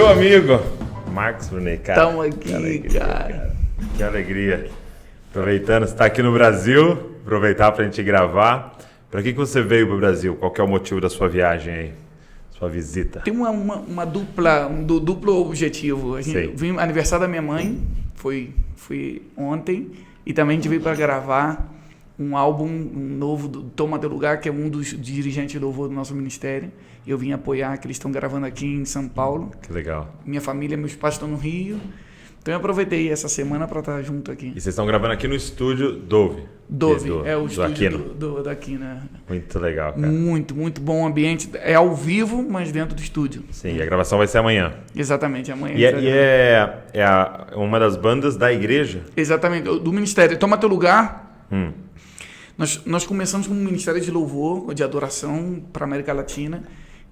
Meu amigo, Marcos Brunet, cara. Estamos aqui, cara. Que alegria. Aproveitando, você está aqui no Brasil, aproveitar para a gente gravar. Para que você veio para o Brasil? Qual que é o motivo da sua viagem aí? Sua visita? Tem um duplo objetivo. Vim no aniversário da minha mãe, foi ontem, e também a gente veio para gravar um álbum novo do Toma Teu Lugar, que é um dos dirigentes de louvor do nosso ministério. Eu vim apoiar, que eles estão gravando aqui em São Paulo. Que legal. Minha família, meus pais estão no Rio. Então eu aproveitei essa semana para estar junto aqui. E vocês estão gravando aqui no estúdio Dove. É o estúdio do Aquino. Muito legal, cara. Muito bom ambiente. É ao vivo, mas dentro do estúdio. Sim, e a gravação vai ser amanhã. Exatamente, amanhã. E é uma das bandas da igreja? Exatamente, do ministério. Toma Teu Lugar. Nós começamos com um ministério de louvor, de adoração para a América Latina.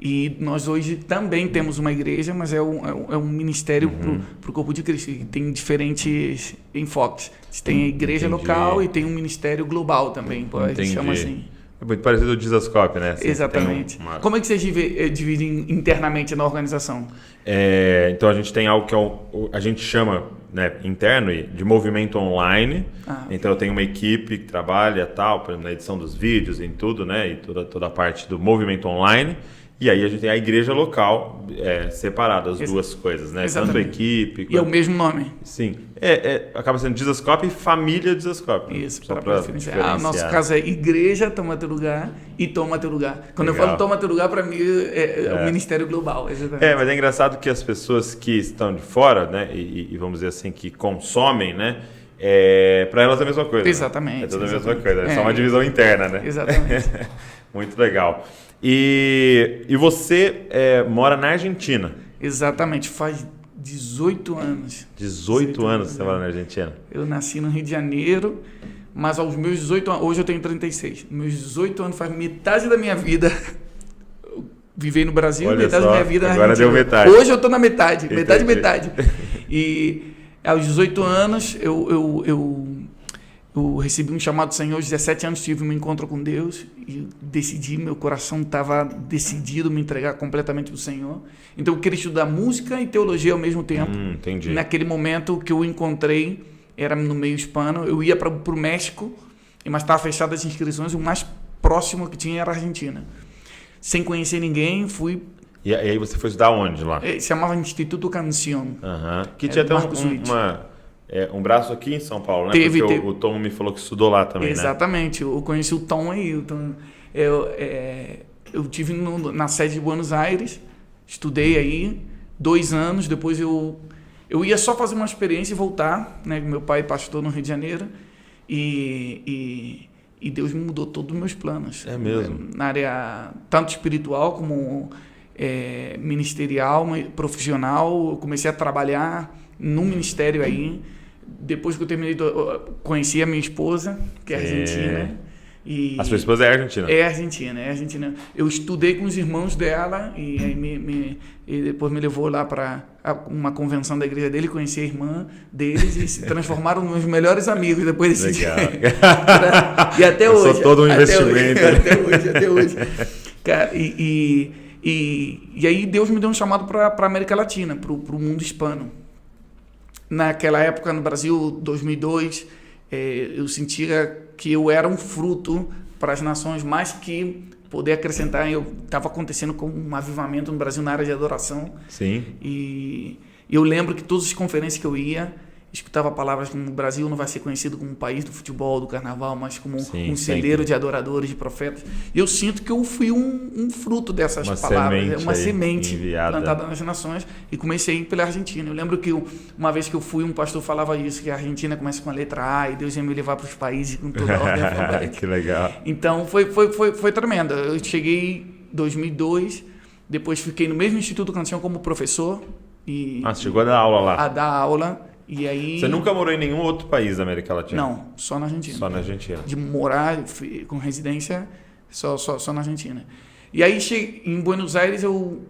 E nós hoje também temos uma igreja, mas é um ministério para o corpo de Cristo. E tem diferentes enfoques. Tem a igreja local e tem um ministério global também, a gente chama assim. É muito parecido ao Dizascope, né? Assim, exatamente. Como é que vocês dividem internamente na organização? Então a gente tem algo que a gente chama, né, interno de movimento online. Então eu tenho uma equipe que trabalha tal, na edição dos vídeos, em tudo, né? E toda a parte do movimento online. E aí a gente tem a igreja local separada, as duas coisas, né? Exatamente. Tanto a equipe... E é o mesmo nome. Sim. Acaba sendo Dizascope e família Dizascope. Isso, para diferenciar. Nosso caso é igreja, Toma Teu Lugar e Toma Teu Lugar. Quando eu falo Toma Teu Lugar, para mim é o Ministério Global. Exatamente. Mas é engraçado que as pessoas que estão de fora, né? E vamos dizer assim, que consomem, né? Para elas é a mesma coisa. Exatamente. Né? É tudo a mesma coisa. É só uma divisão interna, né? Exatamente. Muito legal. E você mora na Argentina? Exatamente, faz 18 anos. 18 anos você mora na Argentina? Eu nasci no Rio de Janeiro, mas aos meus 18 anos, hoje eu tenho 36, meus 18 anos faz metade da minha vida viver no Brasil, olha metade só, da minha vida na agora Argentina. Deu metade. Hoje eu estou na metade. E aos 18 anos eu recebi um chamado do Senhor, aos 17 anos tive um encontro com Deus e decidi, meu coração estava decidido a me entregar completamente para o Senhor. Então eu queria estudar música e teologia ao mesmo tempo. Entendi. E naquele momento que eu encontrei, era no meio hispano, eu ia para o México, mas estava fechada as inscrições, o mais próximo que tinha era a Argentina. Sem conhecer ninguém, fui... E aí você foi estudar onde lá? Se chamava Instituto Canción. Que tinha até um braço aqui em São Paulo, né? Teve. O Tom me falou que estudou lá também, exatamente, né? Eu conheci o Tom aí. Eu tive na sede de Buenos Aires, estudei aí 2 anos, depois eu ia só fazer uma experiência e voltar, né? Meu pai pastor no Rio de Janeiro e Deus me mudou todos os meus planos. É mesmo? Na área tanto espiritual como ministerial, profissional. Eu comecei a trabalhar num ministério aí. Depois que eu terminei, conheci a minha esposa, que é argentina. E a sua esposa é argentina? É argentina. Eu estudei com os irmãos dela e aí e depois me levou lá para uma convenção da igreja dele, conheci a irmã deles e se transformaram nos melhores amigos depois desse dia. E até hoje. Eu sou todo um investimento. Até hoje. Cara, e aí Deus me deu um chamado para a América Latina, para o mundo hispano. Naquela época, no Brasil, 2002, eu sentia que eu era um fruto para as nações, mais que poder acrescentar. Eu estava acontecendo com um avivamento no Brasil na área de adoração. Sim. E eu lembro que todas as conferências que eu ia, escutava palavras como o Brasil não vai ser conhecido como um país do futebol, do carnaval, mas como um celeiro de adoradores, de profetas. E eu sinto que eu fui um fruto dessas palavras, uma semente plantada nas nações, e comecei a ir pela Argentina. Eu lembro que uma vez que eu fui, um pastor falava isso, que a Argentina começa com a letra A e Deus ia me levar para os países com toda a ordem alfabética. Que legal. Então foi tremendo. Eu cheguei em 2002, depois fiquei no mesmo Instituto Canção como professor. Você chegou a dar aula lá? A dar aula. E aí... Você nunca morou em nenhum outro país da América Latina? Não, só na Argentina. Só na Argentina. De morar com residência só na Argentina. E aí em Buenos Aires eu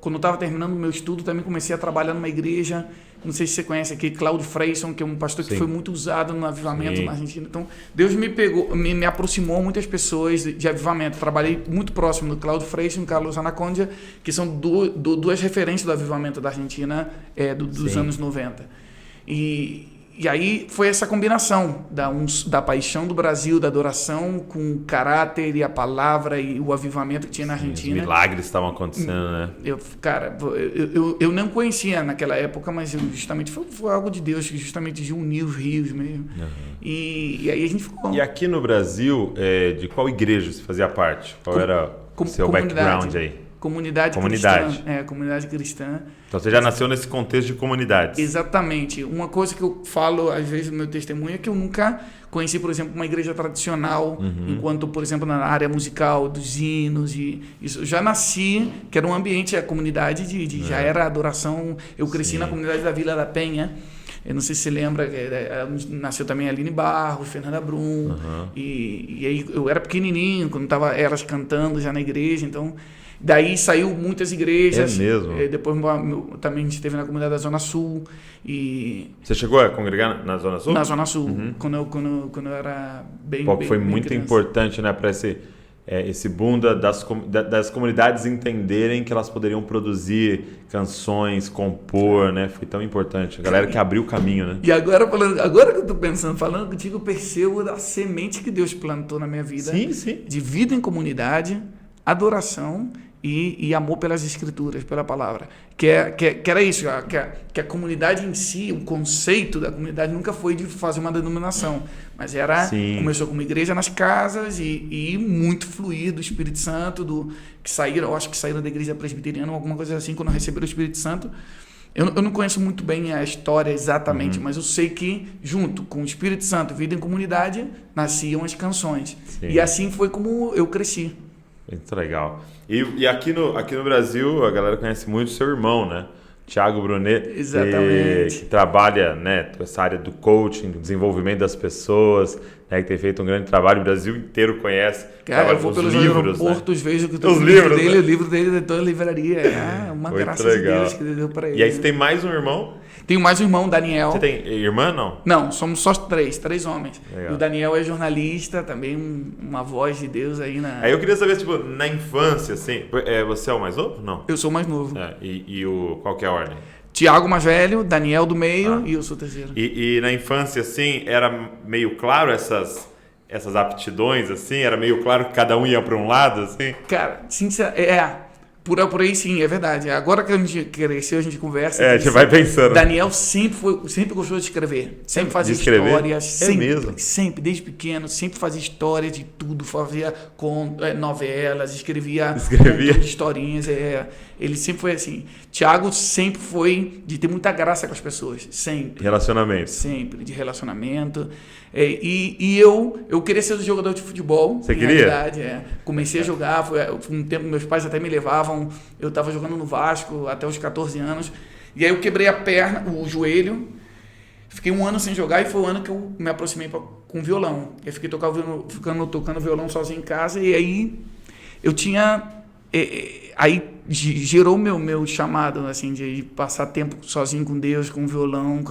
quando eu estava terminando o meu estudo, também comecei a trabalhar numa igreja. Não sei se você conhece aqui, Cláudio Freyson, que é um pastor que foi muito usado no avivamento na Argentina. Então, Deus me pegou, me aproximou muitas pessoas de avivamento. Trabalhei muito próximo do Cláudio Freyson e Carlos Anacondia, que são duas referências do avivamento da Argentina dos anos 90. E aí foi essa combinação da paixão do Brasil, da adoração, com o caráter e a palavra e o avivamento que tinha na Argentina. Os milagres estavam acontecendo, né? Eu não conhecia naquela época, mas justamente foi algo de Deus, que justamente de unir os rios mesmo. E aí a gente ficou... E aqui no Brasil, de qual igreja você fazia parte? Qual era o seu background aí? Comunidade cristã. Comunidade cristã. Então você já nasceu nesse contexto de comunidades. Exatamente. Uma coisa que eu falo, às vezes, no meu testemunho é que eu nunca conheci, por exemplo, uma igreja tradicional, enquanto, por exemplo, na área musical, dos hinos. E isso. Eu já nasci, que era um ambiente, a comunidade já era adoração. Eu cresci na comunidade da Vila da Penha. Eu não sei se você lembra, nasceu também a Aline Barros, Fernanda Brum. E aí eu era pequenininho, quando estava elas cantando já na igreja, então... Daí saiu muitas igrejas. É mesmo? Depois também a gente esteve na comunidade da Zona Sul. Você chegou a congregar na Zona Sul? Na Zona Sul, quando eu era bem foi bem muito criança. Importante, né, para esse boom das comunidades entenderem que elas poderiam produzir canções, compor, né? Foi tão importante. A galera que abriu o caminho, né? E agora que eu tô falando contigo, eu percebo a semente que Deus plantou na minha vida. Sim. De vida em comunidade, adoração e amor pelas escrituras, pela palavra. Que era isso, que a comunidade em si, o conceito da comunidade nunca foi de fazer uma denominação, mas começou como igreja nas casas e muito fluir do Espírito Santo, eu acho que saíram da igreja presbiteriana, alguma coisa assim, quando receberam o Espírito Santo. Eu não conheço muito bem a história exatamente, mas eu sei que junto com o Espírito Santo, vida em comunidade, nasciam as canções. Sim. E assim foi como eu cresci. Muito legal. E aqui no Brasil, a galera conhece muito o seu irmão, né? Thiago Brunet. Exatamente. Que trabalha, né, essa área do coaching, do desenvolvimento das pessoas, né, que tem feito um grande trabalho. O Brasil inteiro conhece. Cara, eu vou pelos aeroportos, vejo que o livro dele é toda a livraria. É uma graça de Deus que deu para ele. E aí você tem mais um irmão? Tenho mais um irmão, Daniel. Você tem irmã, não? Não, somos só três homens. Legal. E o Daniel é jornalista, também uma voz de Deus aí na... Aí eu queria saber, tipo, na infância, assim, você é o mais novo? Não. Eu sou o mais novo. Qual que é a ordem? Tiago mais velho, Daniel do meio e eu sou o terceiro. E na infância, assim, era meio claro essas aptidões, assim? Era meio claro que cada um ia para um lado, assim? Cara, por aí sim, é verdade. Agora que a gente cresceu, a gente conversa. A gente vai pensando. Daniel sempre gostou de escrever. Sempre fazia histórias. Sempre, desde pequeno, sempre fazia histórias de tudo. Fazia novelas, escrevia historinhas. Ele sempre foi assim. Tiago sempre foi de ter muita graça com as pessoas. Sempre. Relacionamento. Sempre, de relacionamento. Eu queria ser jogador de futebol. Você queria? Realidade, comecei a jogar. Foi um tempo, meus pais até me levavam. Eu estava jogando no Vasco até os 14 anos. E aí eu quebrei a perna, o joelho. Fiquei um ano sem jogar e foi o ano que eu me aproximei com violão. Eu fiquei tocando violão sozinho em casa. E aí eu tinha... Aí gerou meu chamado, assim, de passar tempo sozinho com Deus, com violão,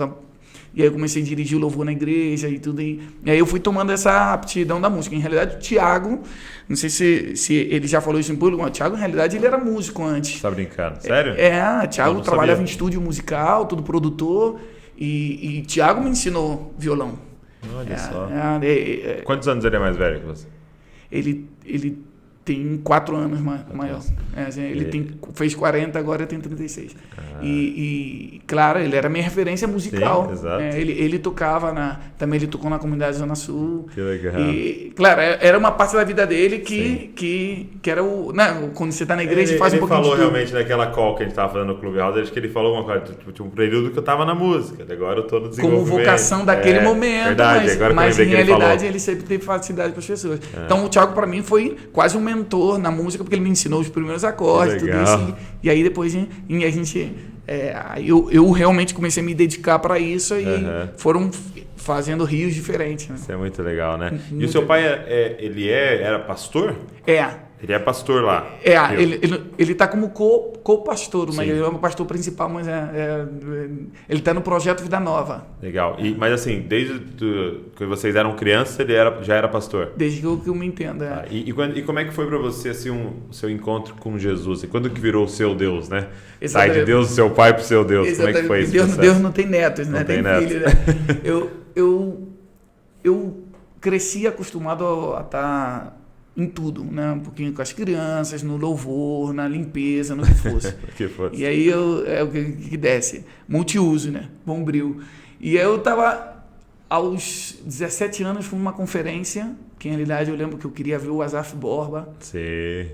e aí eu comecei a dirigir o louvor na igreja e tudo. E aí eu fui tomando essa aptidão da música. Em realidade, o Thiago, não sei se ele já falou isso em público, mas o Thiago, em realidade, ele era músico antes. Você tá brincando? Sério? O Thiago trabalhava em estúdio musical, tudo produtor, e Thiago me ensinou violão. Olha só. Quantos anos ele é mais velho que você? Ele tem 4 anos maior. Ele fez 40, agora tem 36. E claro, ele era minha referência musical. Sim, exato. Ele tocava também ele tocou na comunidade Zona Sul. Que legal. E, claro, era uma parte da vida dele que era o... Né, quando você está na igreja e faz um pouquinho de tudo. Ele falou realmente naquela call que a gente estava fazendo no Clubhouse, acho que ele falou uma coisa, tipo, um período que eu estava na música, agora eu estou no desenvolvimento. Como vocação daquele momento, verdade, mas em realidade ele sempre teve facilidade com as pessoas. Então o Thiago para mim foi quase um mentor na música, porque ele me ensinou os primeiros acordes, tudo isso. E aí depois a gente... eu realmente comecei a me dedicar para isso e foram fazendo rios diferentes. Né? Isso é muito legal, né? E o seu pai, ele era pastor? Ele é pastor lá. Ele tá como co-pastor, mas ele é o pastor principal, mas ele tá no projeto Vida Nova. Legal. Mas assim, desde que vocês eram crianças, ele já era pastor? Desde que eu me entendo, E como é que foi para você assim, o seu encontro com Jesus? E quando que virou o seu Deus, né? Exatamente. Sai de Deus do seu pai pro seu Deus. Exatamente. Como é que foi isso? Deus não tem netos, né? Não tem netos. Filho, né? Eu cresci acostumado a estar em tudo, né? Um pouquinho com as crianças, no louvor, na limpeza, no que fosse. E aí é o que desce. Multiuso, né? Bombril. E aí eu estava, aos 17 anos, fui numa conferência, que em realidade eu lembro que eu queria ver o Asaf Borba,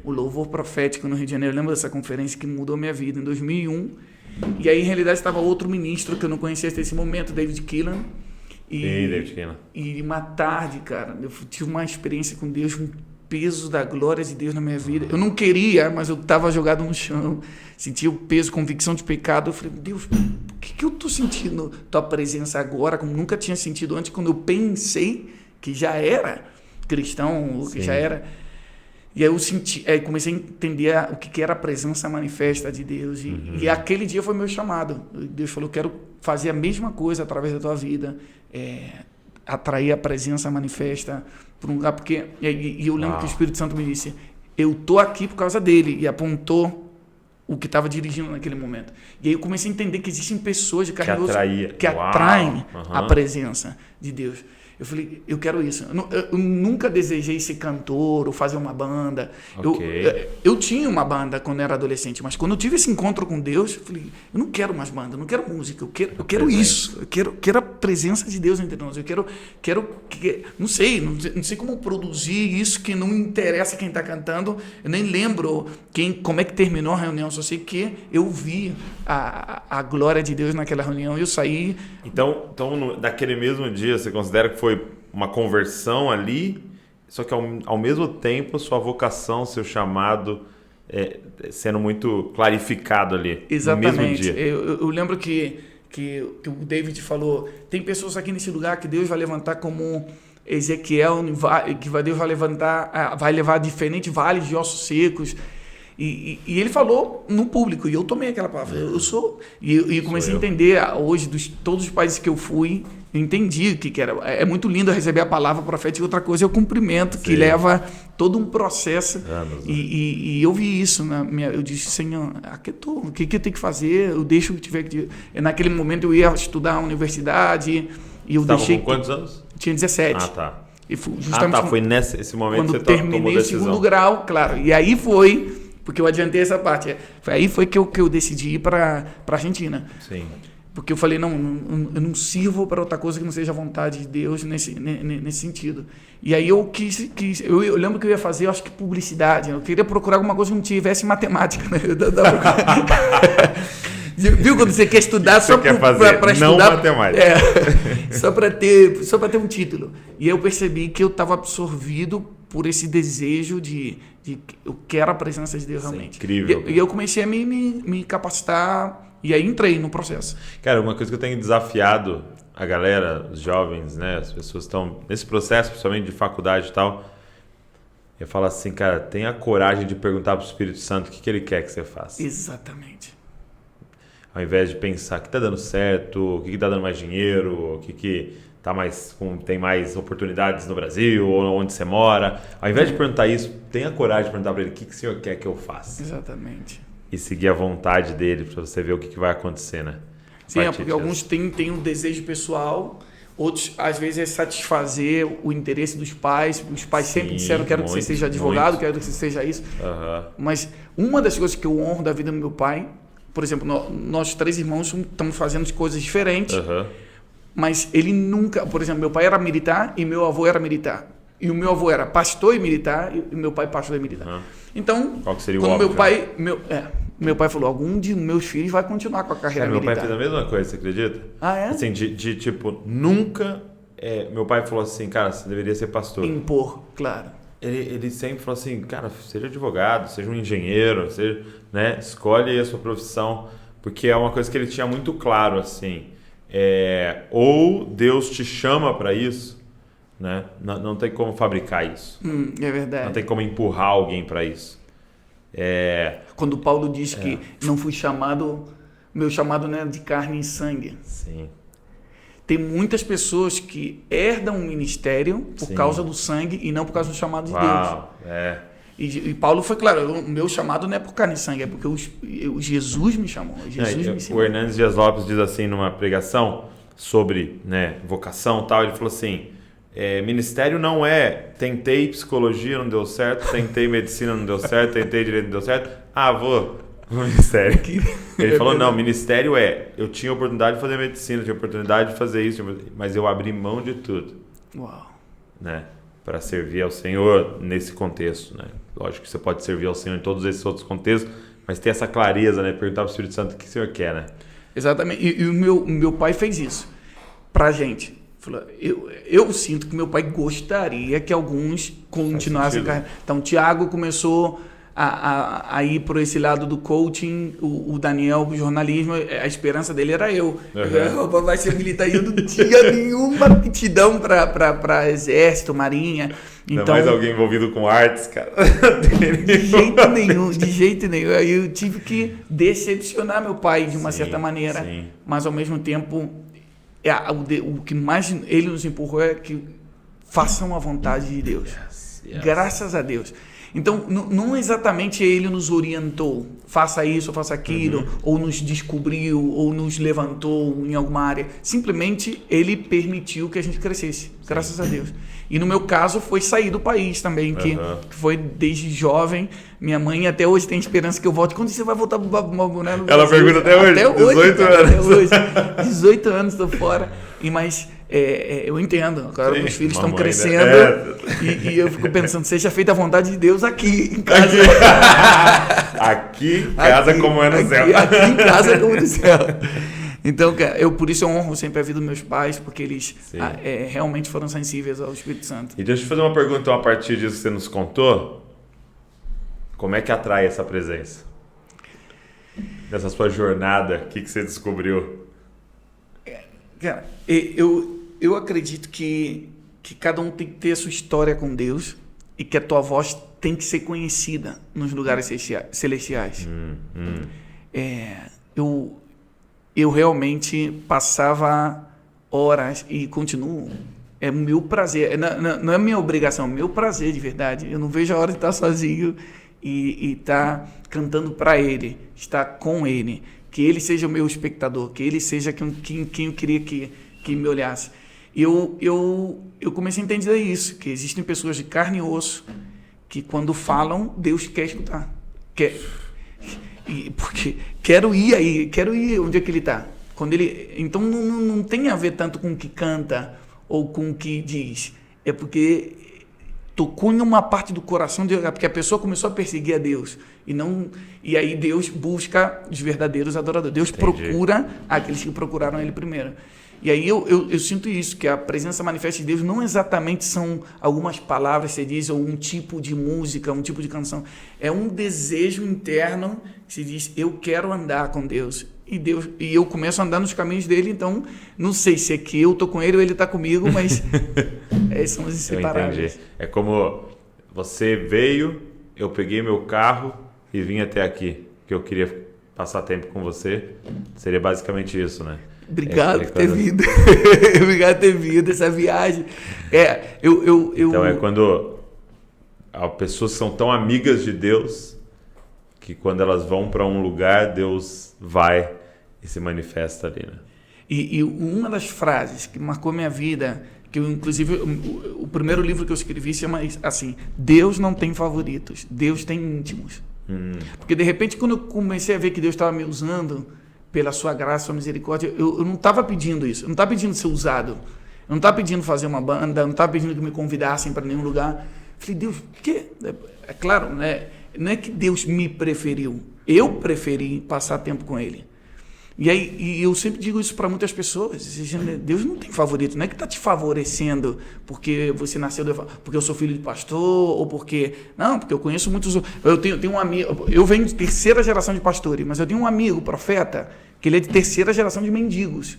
o louvor profético no Rio de Janeiro. Eu lembro dessa conferência que mudou minha vida, em 2001. E aí, em realidade, estava outro ministro que eu não conhecia até esse momento, David Keelan. E uma tarde, cara, eu tive uma experiência com Deus, um peso da glória de Deus na minha vida. Eu não queria, mas eu estava jogado no chão, sentia o peso, convicção de pecado. Eu falei, Deus, por que eu estou sentindo tua presença agora, como nunca tinha sentido antes, quando eu pensei que já era cristão, ou que já era... E aí eu comecei a entender o que era a presença manifesta de Deus. E aquele dia foi meu chamado. Deus falou, quero fazer a mesma coisa através da tua vida, atrair a presença manifesta para um lugar. E eu lembro que o Espírito Santo me disse, eu tô aqui por causa dele, e apontou o que estava dirigindo naquele momento. E aí eu comecei a entender que existem pessoas de carne que atraem a presença de Deus. Eu falei, eu quero isso. Eu nunca desejei ser cantor ou fazer uma banda. Eu tinha uma banda quando era adolescente, mas quando eu tive esse encontro com Deus, eu falei, eu não quero mais banda, eu não quero música, eu quero isso. Eu quero a presença de Deus entre nós. Eu quero não sei como produzir isso, que não interessa quem está cantando. Eu nem lembro como é que terminou a reunião, só sei que eu vi a glória de Deus naquela reunião e eu saí. Então naquele mesmo dia, você considera que foi uma conversão ali, só que ao mesmo tempo sua vocação, seu chamado sendo muito clarificado ali. Exatamente. No mesmo dia. Eu lembro que o David falou, tem pessoas aqui nesse lugar que Deus vai levantar como Ezequiel, que Deus vai levar diferentes vales de ossos secos. E ele falou no público, e eu tomei aquela palavra. Eu sou. E comecei a entender hoje, todos os países que eu fui, eu entendi o que era. É muito lindo receber a palavra profética, e outra coisa é o cumprimento, que leva todo um processo. E eu vi isso. Eu disse, Senhor, aqui eu estou, o que eu tenho que fazer? Eu deixo o que tiver que. Naquele momento eu ia estudar na universidade. E eu deixei. Com quantos anos? Tinha 17. Ah, tá. E justamente foi nesse momento que você terminei o segundo grau, claro. E aí foi. Porque eu adiantei essa parte. Aí foi que eu decidi ir para a Argentina. Sim. Porque eu falei, eu não sirvo para outra coisa que não seja a vontade de Deus nesse sentido. E aí eu eu lembro que eu ia fazer, eu acho que publicidade. Eu queria procurar alguma coisa que não tivesse matemática. Né? Viu quando você quer estudar só para estudar? Não matemática. Só para ter um título. E eu percebi que eu estava absorvido por esse desejo de eu quero a presença de Deus realmente. Incrível. E eu comecei a me capacitar e aí entrei no processo. Cara, uma coisa que eu tenho desafiado a galera, os jovens, né, as pessoas estão nesse processo, principalmente de faculdade e tal, eu falo assim, cara, tenha coragem de perguntar para o Espírito Santo o que ele quer que você faça. Exatamente. Ao invés de pensar o que está dando certo, o que está dando mais dinheiro, o que tem mais oportunidades no Brasil, ou onde você mora. Ao invés de perguntar isso, tenha coragem de perguntar para ele o que o senhor quer que eu faça. Exatamente. E seguir a vontade dele para você ver o que vai acontecer, né? Sim, porque alguns têm um desejo pessoal, outros às vezes é satisfazer o interesse dos pais. Os pais sempre disseram, quero que você seja advogado, quero que você seja isso. Mas uma das coisas que eu honro da vida do meu pai, por exemplo, nós 3 irmãos estamos fazendo coisas diferentes, mas ele nunca... Por exemplo, meu pai era militar e meu avô era militar. E o meu avô era pastor e militar e meu pai pastor e militar. Então, qual que seria quando o meu pai falou, algum de meus filhos vai continuar com a carreira militar. Meu pai fez a mesma coisa, você acredita? Ah, é? Assim, tipo, nunca... meu pai falou assim, cara, você deveria ser pastor. Impor, claro. Ele sempre falou assim, cara, seja advogado, seja um engenheiro, né, escolhe a sua profissão, porque é uma coisa que ele tinha muito claro, assim, ou Deus te chama para isso, né? Não tem como fabricar isso. É verdade. Não tem como empurrar alguém para isso. Quando Paulo diz que não fui chamado, meu chamado não é de carne e sangue. Sim. Tem muitas pessoas que herdam um ministério por causa do sangue e não por causa do chamado de Deus. E Paulo foi claro, o meu chamado não é por carne e sangue, é porque Jesus me chamou. Jesus me ensinou. O Hernandes Dias Lopes diz assim numa pregação sobre, né, vocação e tal, ele falou assim, ministério não tentei psicologia, não deu certo, tentei medicina, não deu certo, tentei direito, não deu certo, vou no ministério. Ele falou, não, ministério eu tinha oportunidade de fazer medicina, tinha oportunidade de fazer isso, mas eu abri mão de tudo. Uau. Né, para servir ao Senhor nesse contexto, né? Lógico que você pode servir ao Senhor em todos esses outros contextos, mas ter essa clareza, né? Perguntar para o Espírito Santo o que o Senhor quer, né? Exatamente. E o meu pai fez isso pra gente. Eu sinto que meu pai gostaria que alguns continuassem carreira. Então, o Tiago começou a ir por esse lado do coaching, o Daniel, o jornalismo, a esperança dele era eu. Vai ser militar e eu não tinha nenhuma aptidão para exército, marinha. Então, mais alguém envolvido com artes, cara. De jeito nenhum. Aí eu tive que decepcionar meu pai de uma certa maneira. Sim. Mas ao mesmo tempo, o que mais ele nos empurrou é que façam a vontade de Deus. Yes. Graças a Deus. Então, não exatamente ele nos orientou, faça isso, ou faça aquilo, ou nos descobriu, ou nos levantou em alguma área. Simplesmente, ele permitiu que a gente crescesse, graças a Deus. E no meu caso, foi sair do país também, que foi desde jovem. Minha mãe até hoje tem esperança que eu volte. Quando você vai voltar para o Brasil? Ela pergunta até hoje? Até hoje, 18 anos. Até hoje. 18 anos estou fora. Mas eu entendo. Agora meus filhos estão crescendo e eu fico pensando, seja feita a vontade de Deus aqui em casa. Aqui em casa como é no céu. Aqui em casa como no céu. Então, por isso eu honro sempre a vida dos meus pais, porque eles realmente foram sensíveis ao Espírito Santo. E deixa eu fazer uma pergunta então, a partir disso que você nos contou. Como é que atrai essa presença? Nessa sua jornada, o que você descobriu? Cara, eu acredito que cada um tem que ter a sua história com Deus e que a tua voz tem que ser conhecida nos lugares celestiais. Eu realmente passava horas e continuo. É meu prazer. Não é minha obrigação, é meu prazer de verdade. Eu não vejo a hora de estar sozinho e estar cantando para Ele, estar com Ele. Que Ele seja o meu espectador, que Ele seja quem eu queria que me olhasse. Eu comecei a entender isso, que existem pessoas de carne e osso que quando falam, Deus quer escutar. Porque quero ir onde é que Ele está. Então não tem a ver tanto com o que canta ou com o que diz. É porque tocou em uma parte do coração de porque a pessoa começou a perseguir a Deus e aí Deus busca os verdadeiros adoradores. Deus procura aqueles que procuraram Ele primeiro. E aí eu sinto isso, que a presença manifesta de Deus não exatamente são algumas palavras que você diz, ou um tipo de música, um tipo de canção. É um desejo interno que se diz, eu quero andar com Deus. E eu começo a andar nos caminhos dele, então não sei se é que eu estou com ele ou ele está comigo, mas somos inseparáveis. É como você veio, eu peguei meu carro e vim até aqui, que eu queria passar tempo com você. Seria basicamente isso, né? Obrigado por ter vindo. Obrigado por ter vindo essa viagem. Então é quando há pessoas que são tão amigas de Deus que quando elas vão para um lugar, Deus vai e se manifesta ali, né? E uma das frases que marcou minha vida, que eu, inclusive o primeiro livro que eu escrevi se chama assim: Deus não tem favoritos, Deus tem íntimos. Porque de repente quando eu comecei a ver que Deus estava me usando pela sua graça, sua misericórdia, eu não estava pedindo isso, eu não estava pedindo ser usado, eu não estava pedindo fazer uma banda, eu não estava pedindo que me convidassem para nenhum lugar. Eu falei, Deus, por quê? É claro, né? Não é que Deus me preferiu, eu preferi passar tempo com Ele. E eu sempre digo isso para muitas pessoas, Deus não tem favorito, não é que está te favorecendo porque você nasceu, porque eu sou filho de pastor, ou porque eu conheço muitos, eu tenho um amigo, eu venho de terceira geração de pastores, mas eu tenho um amigo, profeta, que ele é de terceira geração de mendigos.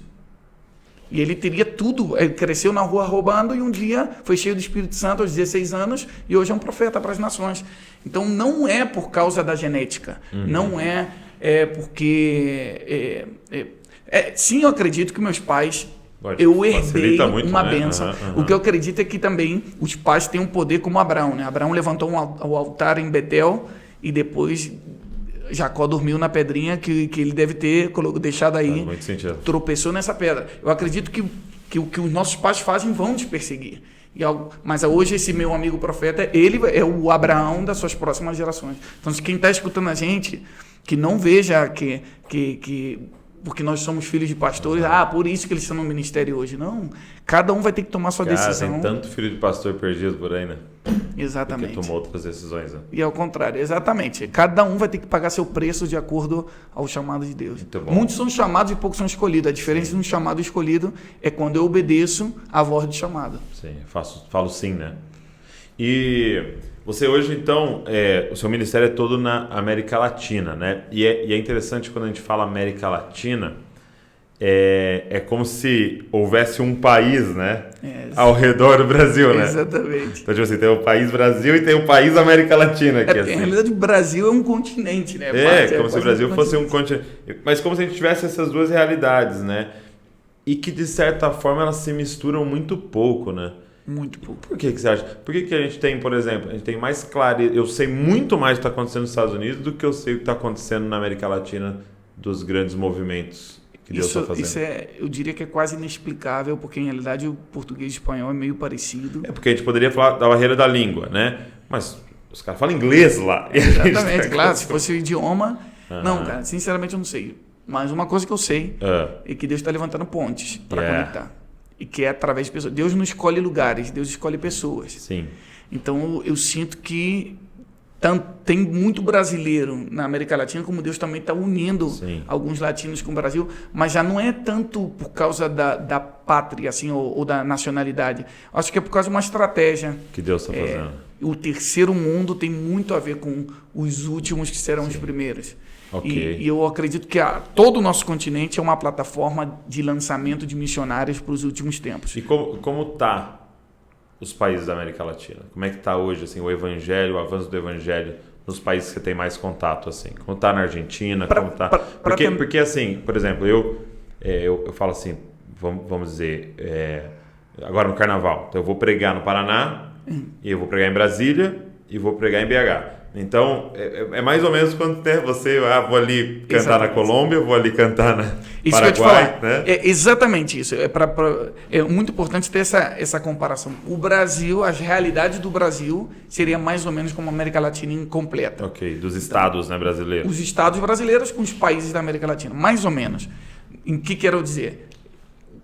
E ele teria tudo. Ele cresceu na rua roubando e um dia foi cheio do Espírito Santo aos 16 anos e hoje é um profeta para as nações. Então não é por causa da genética, não é porque... sim, eu acredito que meus pais... Eu herdei uma bênção. O que eu acredito é que também os pais têm um poder como Abraão. Né? Abraão levantou o altar em Betel e depois Jacó dormiu na pedrinha que ele deve ter deixado aí, tropeçou nessa pedra. Eu acredito que o que os nossos pais fazem vão nos perseguir. Mas hoje esse meu amigo profeta, ele é o Abraão das suas próximas gerações. Então, quem está escutando a gente, que não veja que porque nós somos filhos de pastores, por isso que eles estão no ministério hoje. Não, cada um vai ter que tomar sua decisão. Tem tanto filho de pastor perdido por aí, né? Exatamente. Porque tomou outras decisões. Né? E ao contrário, exatamente. Cada um vai ter que pagar seu preço de acordo ao chamado de Deus. Muitos são chamados e poucos são escolhidos. A diferença de um chamado e escolhido é quando eu obedeço à voz do chamado. Sim, falo sim, né? E... Você hoje, então, o seu ministério é todo na América Latina, né? E é interessante quando a gente fala América Latina, é como se houvesse um país, né? Ao redor do Brasil, né? Exatamente. Então, tipo assim, tem o país Brasil e tem o país América Latina. Porque, assim, na realidade, o Brasil é um continente, né? Como se o Brasil fosse um continente. Mas como se a gente tivesse essas duas realidades, né? E que, de certa forma, elas se misturam muito pouco, né? Muito pouco. Por que você acha? Por que a gente tem, por exemplo, a gente tem mais clareza... Eu sei muito mais do que está acontecendo nos Estados Unidos do que eu sei o que está acontecendo na América Latina dos grandes movimentos que Deus está fazendo. Isso eu diria que é quase inexplicável, porque em realidade o português e o espanhol é meio parecido. Porque a gente poderia falar da barreira da língua, né? Mas os caras falam inglês lá. Exatamente, claro. Se fosse o idioma... Não, cara, sinceramente eu não sei. Mas uma coisa que eu sei é que Deus está levantando pontes para conectar. E que é através de pessoas. Deus não escolhe lugares, Deus escolhe pessoas. Sim. Então eu sinto que tem muito brasileiro na América Latina, como Deus também está unindo alguns latinos com o Brasil, mas já não é tanto por causa da pátria assim, ou da nacionalidade. Acho que é por causa de uma estratégia que Deus está fazendo. O terceiro mundo tem muito a ver com os últimos que serão os primeiros. Okay. E eu acredito que todo o nosso continente é uma plataforma de lançamento de missionários para os últimos tempos. E como está os países da América Latina? Como é que está hoje assim, o evangelho, o avanço do evangelho nos países que você tem mais contato? Assim? Como está na Argentina? Porque assim, por exemplo, eu falo assim, vamos dizer, agora no Carnaval, então eu vou pregar no Paraná, e eu vou pregar em Brasília e vou pregar em BH. Então, é mais ou menos quando você... vou ali cantar na Colômbia, vou ali cantar na isso Paraguai. Que eu te falar. Né? É exatamente isso. É muito importante ter essa comparação. O Brasil, as realidades do Brasil, seria mais ou menos como a América Latina incompleta. Ok, dos estados brasileiros. Os estados brasileiros com os países da América Latina, mais ou menos. Em que quero dizer?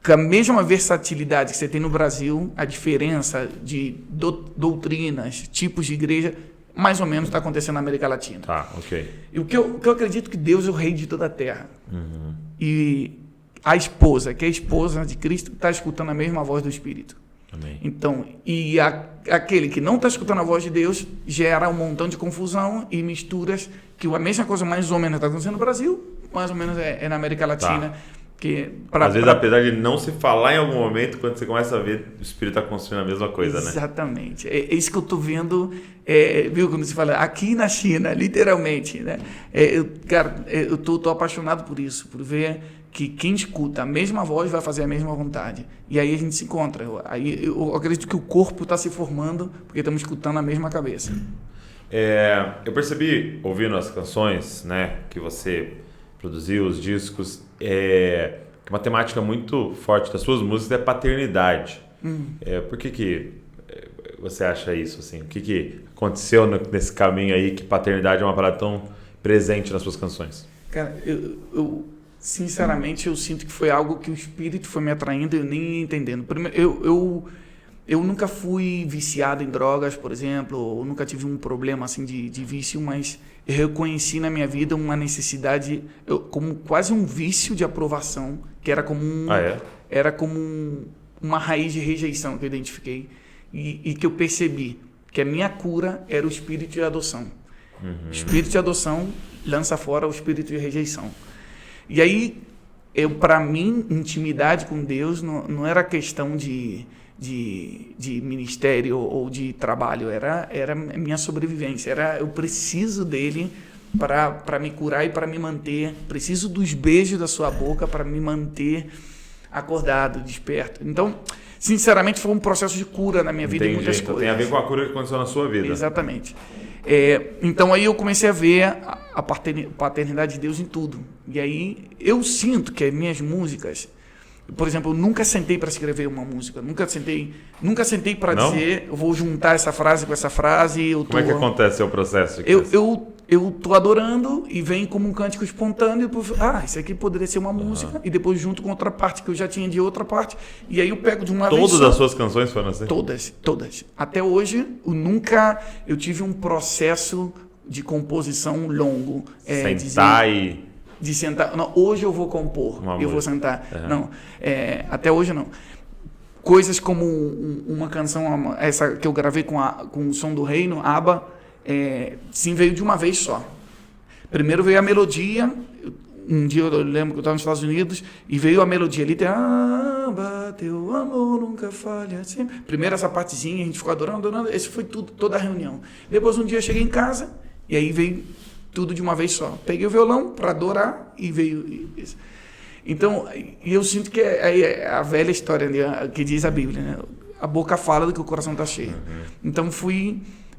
Com a mesma versatilidade que você tem no Brasil, a diferença de doutrinas, tipos de igreja... mais ou menos está acontecendo na América Latina. Tá, ok. E o que eu acredito que Deus é o rei de toda a terra. E a esposa, que é a esposa de Cristo, está escutando a mesma voz do Espírito. Amém. Então, aquele que não está escutando a voz de Deus gera um montão de confusão e misturas, que a mesma coisa mais ou menos está acontecendo no Brasil, mais ou menos é na América Latina. Tá. Às vezes, apesar de não se falar em algum momento, quando você começa a ver, o Espírito está construindo a mesma coisa, Exatamente. Né? É isso que eu estou vendo, viu, quando você fala aqui na China, literalmente. Né? Eu estou apaixonado por isso, por ver que quem escuta a mesma voz vai fazer a mesma vontade. E aí a gente se encontra. Aí eu acredito que o corpo está se formando, porque estamos escutando a mesma cabeça. Eu percebi, ouvindo as canções, né, que você produziu, os discos... uma temática muito forte das suas músicas é paternidade. Por que você acha isso? Assim? O que aconteceu nesse caminho aí que paternidade é uma parada tão presente nas suas canções? Cara, eu sinceramente eu sinto que foi algo que o Espírito foi me atraindo e eu nem ia entendendo. Primeiro, eu nunca fui viciado em drogas, por exemplo, ou nunca tive um problema assim de vício, mas eu reconheci na minha vida uma necessidade, como quase um vício de aprovação, que era como uma raiz de rejeição que eu identifiquei e que eu percebi que a minha cura era o espírito de adoção. O espírito de adoção lança fora o espírito de rejeição. E aí para mim, intimidade com Deus não era questão de ministério ou de trabalho, era minha sobrevivência, eu preciso dele para me curar e para me manter, preciso dos beijos da sua boca para me manter acordado, desperto. Então, sinceramente, foi um processo de cura na minha vida. Entendi. E muitas Então, coisas. tem a ver com a cura que aconteceu na sua vida. Exatamente. Então aí eu comecei a ver a paternidade de Deus em tudo. E aí eu sinto que as minhas músicas, por exemplo, eu nunca sentei para escrever uma música, nunca sentei para dizer, eu vou juntar essa frase com essa frase. Como é que acontece o processo? Eu tô adorando e vem como um cântico espontâneo, e depois, isso aqui poderia ser uma música, e depois junto com outra parte que eu já tinha de outra parte, e aí eu pego de uma vez só. Todas as suas canções foram assim? Todas. Até hoje, eu tive um processo de composição longo. De sentar. Não, hoje eu vou compor, vou sentar. Uhum. Não, até hoje não. Coisas como uma canção, essa que eu gravei com o Som do Reino, ABBA, sim, veio de uma vez só. Primeiro veio a melodia. Um dia eu lembro que eu estava nos Estados Unidos e veio a melodia ali. ABBA, teu amor nunca falha sempre. Primeiro essa partezinha, a gente ficou adorando. Esse foi tudo, toda a reunião. Depois um dia eu cheguei em casa e aí veio tudo de uma vez só. Peguei o violão para adorar e veio isso. Então, eu sinto que é a velha história, né, que diz a Bíblia, né? A boca fala do que o coração está cheio. Uhum. Então,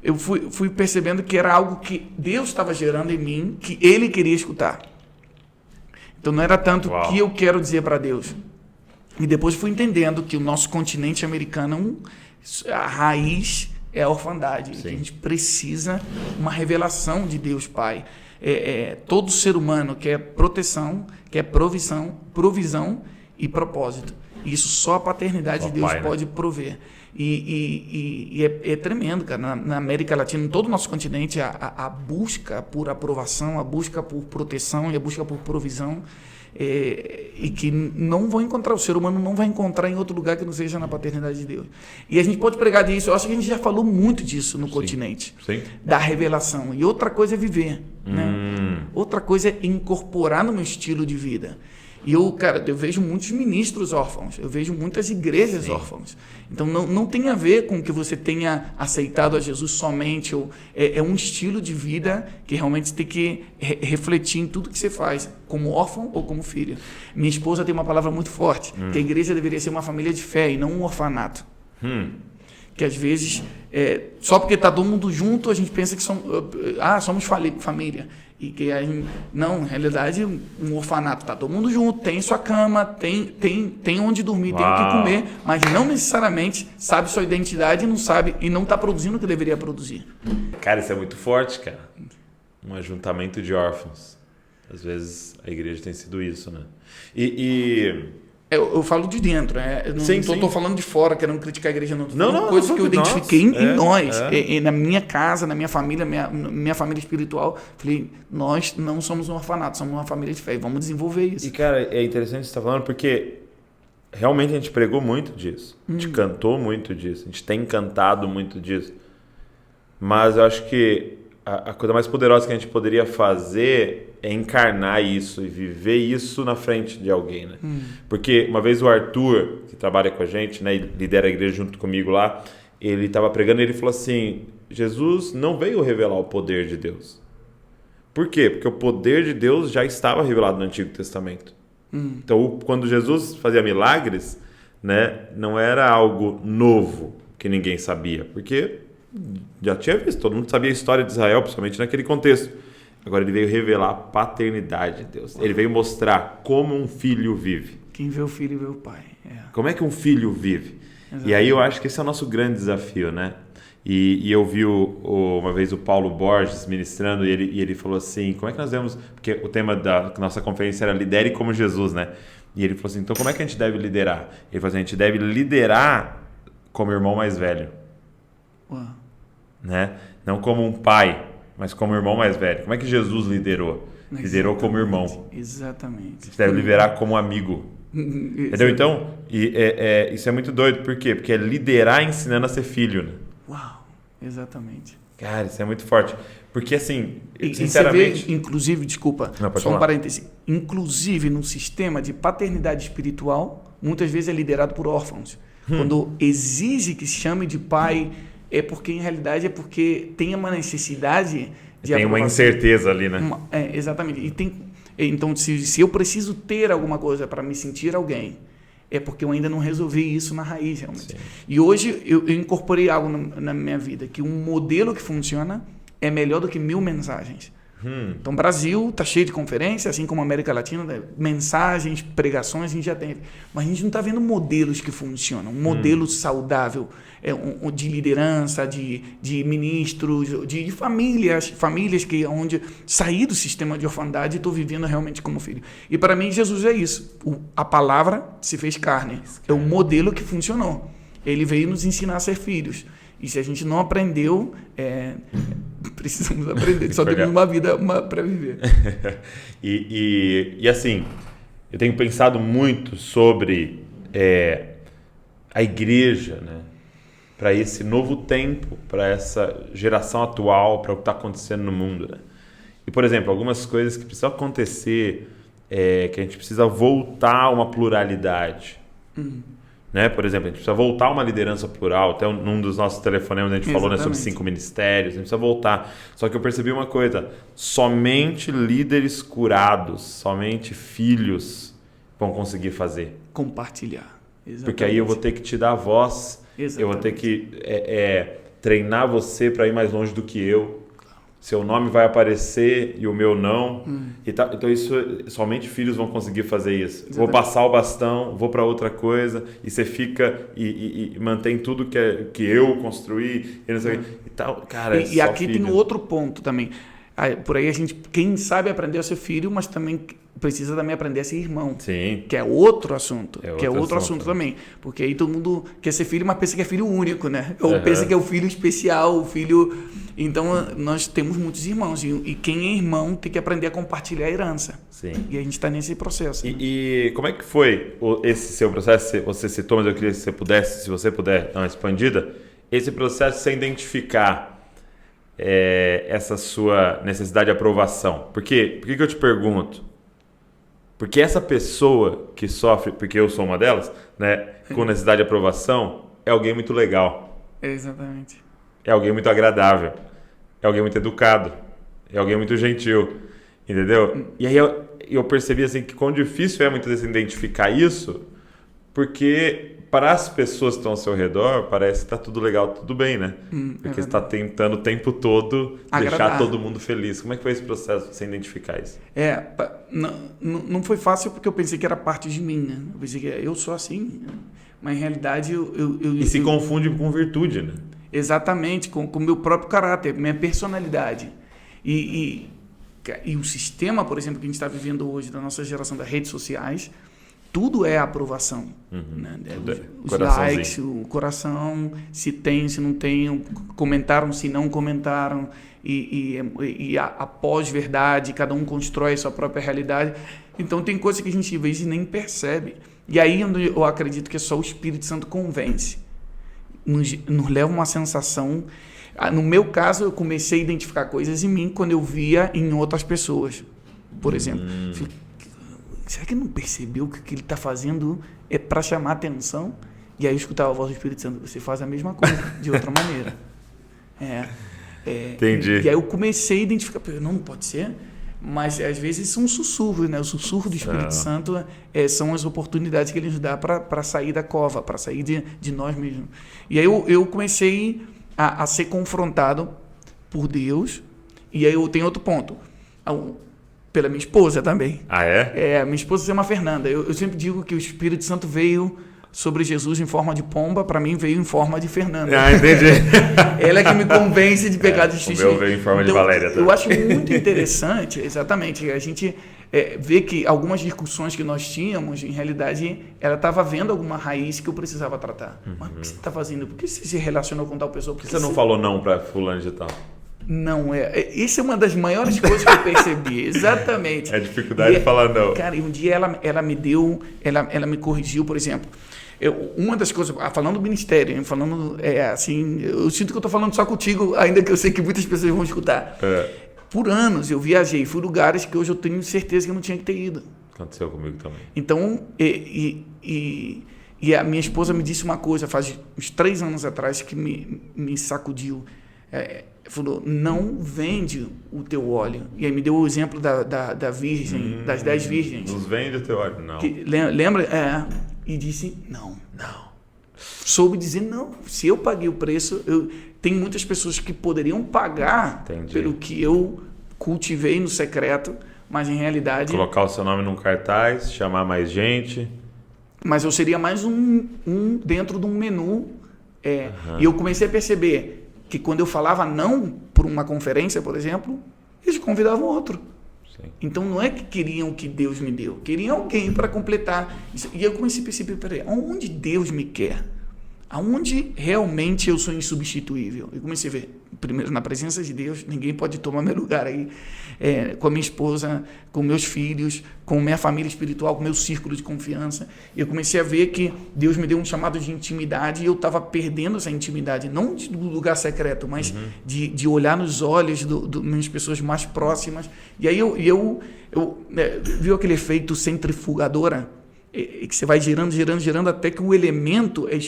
eu fui percebendo que era algo que Deus estava gerando em mim, que Ele queria escutar. Então, não era tanto o que eu quero dizer para Deus. E depois fui entendendo que o nosso continente americano, a raiz é a orfandade. Que a gente precisa uma revelação de Deus Pai. Todo ser humano quer proteção, quer provisão e propósito. E isso só a paternidade de Deus pode prover. E é tremendo, cara. Na América Latina, em todo o nosso continente, a busca por aprovação, a busca por proteção e a busca por provisão, e que não vão encontrar, o ser humano não vai encontrar em outro lugar que não seja na paternidade de Deus. E a gente pode pregar disso, eu acho que a gente já falou muito disso no continente, da revelação. E outra coisa é viver, né? Outra coisa é incorporar no meu estilo de vida. E eu vejo muitos ministros órfãos, eu vejo muitas igrejas órfãos. Então, não tem a ver com que você tenha aceitado a Jesus somente. É um estilo de vida que realmente tem que refletir em tudo que você faz, como órfão ou como filho. Minha esposa tem uma palavra muito forte, que a igreja deveria ser uma família de fé e não um orfanato. Que às vezes, só porque está todo mundo junto, a gente pensa que somos família. E que não, na realidade, um orfanato, está todo mundo junto, tem sua cama, tem onde dormir, tem o que comer, mas não necessariamente sabe sua identidade e não está produzindo o que deveria produzir. Cara, isso é muito forte, cara. Um ajuntamento de órfãos. Às vezes a igreja tem sido isso, né? Eu falo de dentro, não estou falando de fora, querendo criticar a igreja, não. Coisas que eu identifiquei em nós, na minha casa, na minha família, minha família espiritual. Falei, nós não somos um orfanato, somos uma família de fé, vamos desenvolver isso. E, cara, é interessante você estar falando, porque realmente a gente pregou muito disso, a gente cantou muito disso, a gente tem cantado muito disso, mas eu acho que a coisa mais poderosa que a gente poderia fazer é encarnar isso e viver isso na frente de alguém, né? Porque uma vez o Arthur, que trabalha com a gente, né, e lidera a igreja junto comigo lá, ele estava pregando e ele falou assim, Jesus não veio revelar o poder de Deus. Por quê? Porque o poder de Deus já estava revelado no Antigo Testamento. Então, quando Jesus fazia milagres, né, não era algo novo que ninguém sabia, porque já tinha visto, todo mundo sabia a história de Israel, principalmente naquele contexto. Agora ele veio revelar a paternidade de Deus. Ele veio mostrar como um filho vive. Quem vê o filho vê o pai. Como é que um filho vive? Exatamente. E aí eu acho que esse é o nosso grande desafio, né? E eu vi uma vez o Paulo Borges ministrando e ele falou assim, como é que nós devemos... Porque o tema da nossa conferência era Lidere como Jesus, né? E ele falou assim, então como é que a gente deve liderar? Ele falou assim, a gente deve liderar como irmão mais velho. Né? Não como um pai, mas como irmão mais velho. Como é que Jesus liderou? Liderou como irmão. Exatamente. Você deve liderar como amigo. Entendeu? Então, isso é muito doido. Por quê? Porque é liderar ensinando a ser filho. Né? Uau! Exatamente. Cara, isso é muito forte. Porque, assim, sinceramente... Você vê, inclusive, desculpa, só um parêntese. Inclusive, no sistema de paternidade espiritual, muitas vezes é liderado por órfãos. Quando exige que se chame de pai, é porque, em realidade, é porque tem uma necessidade de tem uma incerteza ali, né? Exatamente. Então, se eu preciso ter alguma coisa para me sentir alguém, é porque eu ainda não resolvi isso na raiz, realmente. Sim. E hoje eu incorporei algo na minha vida, que um modelo que funciona é melhor do que 1000 mensagens. Então, o Brasil está cheio de conferências, assim como a América Latina, né? Mensagens, pregações, a gente já tem. Mas a gente não está vendo modelos que funcionam. Um modelo saudável de liderança, de ministros, de famílias que onde saí do sistema de orfandade e estou vivendo realmente como filho. E para mim, Jesus é isso. A palavra se fez carne. É um modelo que funcionou. Ele veio nos ensinar a ser filhos. E se a gente não aprendeu, precisamos aprender. Só temos uma vida para viver. E assim, eu tenho pensado muito sobre a igreja, né? Para esse novo tempo, para essa geração atual, para o que está acontecendo no mundo. Né? E, por exemplo, algumas coisas que precisam acontecer, que a gente precisa voltar a uma pluralidade. Né? Por exemplo, a gente precisa voltar a uma liderança plural. Até num dos nossos telefonemas a gente falou, né, sobre 5 ministérios. A gente precisa voltar. Só que eu percebi uma coisa. Somente líderes curados, somente filhos vão conseguir fazer. Compartilhar. Exatamente. Porque aí eu vou ter que te dar voz. Exatamente. Eu vou ter que treinar você para ir mais longe do que eu. Seu nome vai aparecer e o meu não. Então, isso somente filhos vão conseguir fazer isso. Exatamente. Vou passar o bastão, vou para outra coisa, e você fica e mantém tudo que eu construí. E, não sei, e tal. Cara, e aqui filho. Tem outro ponto também. Por aí a gente, quem sabe aprender a ser filho, mas também precisa também aprender a ser irmão. Sim. Que é outro assunto. Que é outro assunto também. Porque aí todo mundo quer ser filho, mas pensa que é filho único, né? Ou pensa que é o filho especial, o filho... Então, nós temos muitos irmãos. E quem é irmão tem que aprender a compartilhar a herança. Sim. E a gente está nesse processo. Né? E como é que foi esse seu processo? Você citou, mas eu queria que se você puder dar uma expandida. Esse processo de você identificar essa sua necessidade de aprovação. Por quê? Por que eu te pergunto? Porque essa pessoa que sofre, porque eu sou uma delas, né, com necessidade de aprovação, é alguém muito legal. Exatamente. É alguém muito agradável. É alguém muito educado. É alguém muito gentil. Entendeu? E aí eu percebi assim, que quão difícil é muitas vezes identificar isso, porque para as pessoas que estão ao seu redor, parece que está tudo legal, tudo bem, né? Porque você está tentando o tempo todo deixar todo mundo feliz. Como é que foi esse processo de você identificar isso? Não foi fácil porque eu pensei que era parte de mim, né? Eu pensei que eu sou assim, mas em realidade E se confunde com virtude, né? Exatamente, com o meu próprio caráter, minha personalidade. E o sistema, por exemplo, que a gente está vivendo hoje, da nossa geração das redes sociais, tudo é aprovação. Né? Os likes, o coração, se tem, se não tem, comentaram, se não comentaram, e a pós-verdade, cada um constrói a sua própria realidade. Então tem coisas que a gente às vezes nem percebe. E aí eu acredito que é só o Espírito Santo convence. Nos leva uma sensação... No meu caso, eu comecei a identificar coisas em mim quando eu via em outras pessoas. Por exemplo, será que ele não percebeu que o que ele está fazendo é para chamar atenção? E aí eu escutava a voz do Espírito Santo, você faz a mesma coisa, de outra maneira. Entendi. E aí eu comecei a identificar, não pode ser, mas às vezes são sussurros, né? O sussurro do Espírito Santo são as oportunidades que ele nos dá para sair da cova, para sair de nós mesmos. E aí eu comecei a ser confrontado por Deus, e aí eu tenho outro ponto. Pela minha esposa também. Ah, é? Minha esposa se chama Fernanda. Eu sempre digo que o Espírito Santo veio sobre Jesus em forma de pomba, para mim veio em forma de Fernanda. Ah, entendi. Ela é que me convence de pecar de xixi. O meu veio em forma de Valéria. Eu acho muito interessante, exatamente, a gente vê que algumas discussões que nós tínhamos, em realidade, ela estava vendo alguma raiz que eu precisava tratar. Mas o que você está fazendo? Por que você se relacionou com tal pessoa? Por que você não falou não para fulano de tal? Não, isso é uma das maiores coisas que eu percebi, exatamente. É a dificuldade de falar não. Cara, e um dia ela me corrigiu, por exemplo, uma das coisas, falando do ministério, falando assim, eu sinto que eu estou falando só contigo, ainda que eu sei que muitas pessoas vão escutar. Por anos eu viajei, fui lugares que hoje eu tenho certeza que eu não tinha que ter ido. Aconteceu comigo também. Então, e a minha esposa me disse uma coisa, faz uns 3 anos atrás, que me sacudiu. Falou, não vende o teu óleo. E aí me deu o exemplo da virgem, das 10 virgens. Nos vende o teu óleo, não. Lembra? E disse, não. Soube dizer, não. Se eu paguei o preço, tem muitas pessoas que poderiam pagar pelo que eu cultivei no secreto, mas em realidade... Colocar o seu nome num cartaz, chamar mais gente... Mas eu seria mais um dentro de um menu. E eu comecei a perceber que quando eu falava não por uma conferência, por exemplo, eles convidavam outro. Sim. Então não é que queriam o que Deus me deu, queriam alguém para completar. E eu comecei a perceber, peraí, aonde Deus me quer? Aonde realmente eu sou insubstituível? Eu comecei a ver, primeiro, na presença de Deus, ninguém pode tomar meu lugar aí, com a minha esposa, com meus filhos, com minha família espiritual, com meu círculo de confiança. Eu comecei a ver que Deus me deu um chamado de intimidade e eu estava perdendo essa intimidade, não do lugar secreto, mas de olhar nos olhos das minhas pessoas mais próximas. E aí eu viu aquele efeito centrifugadora, que você vai girando até que o elemento é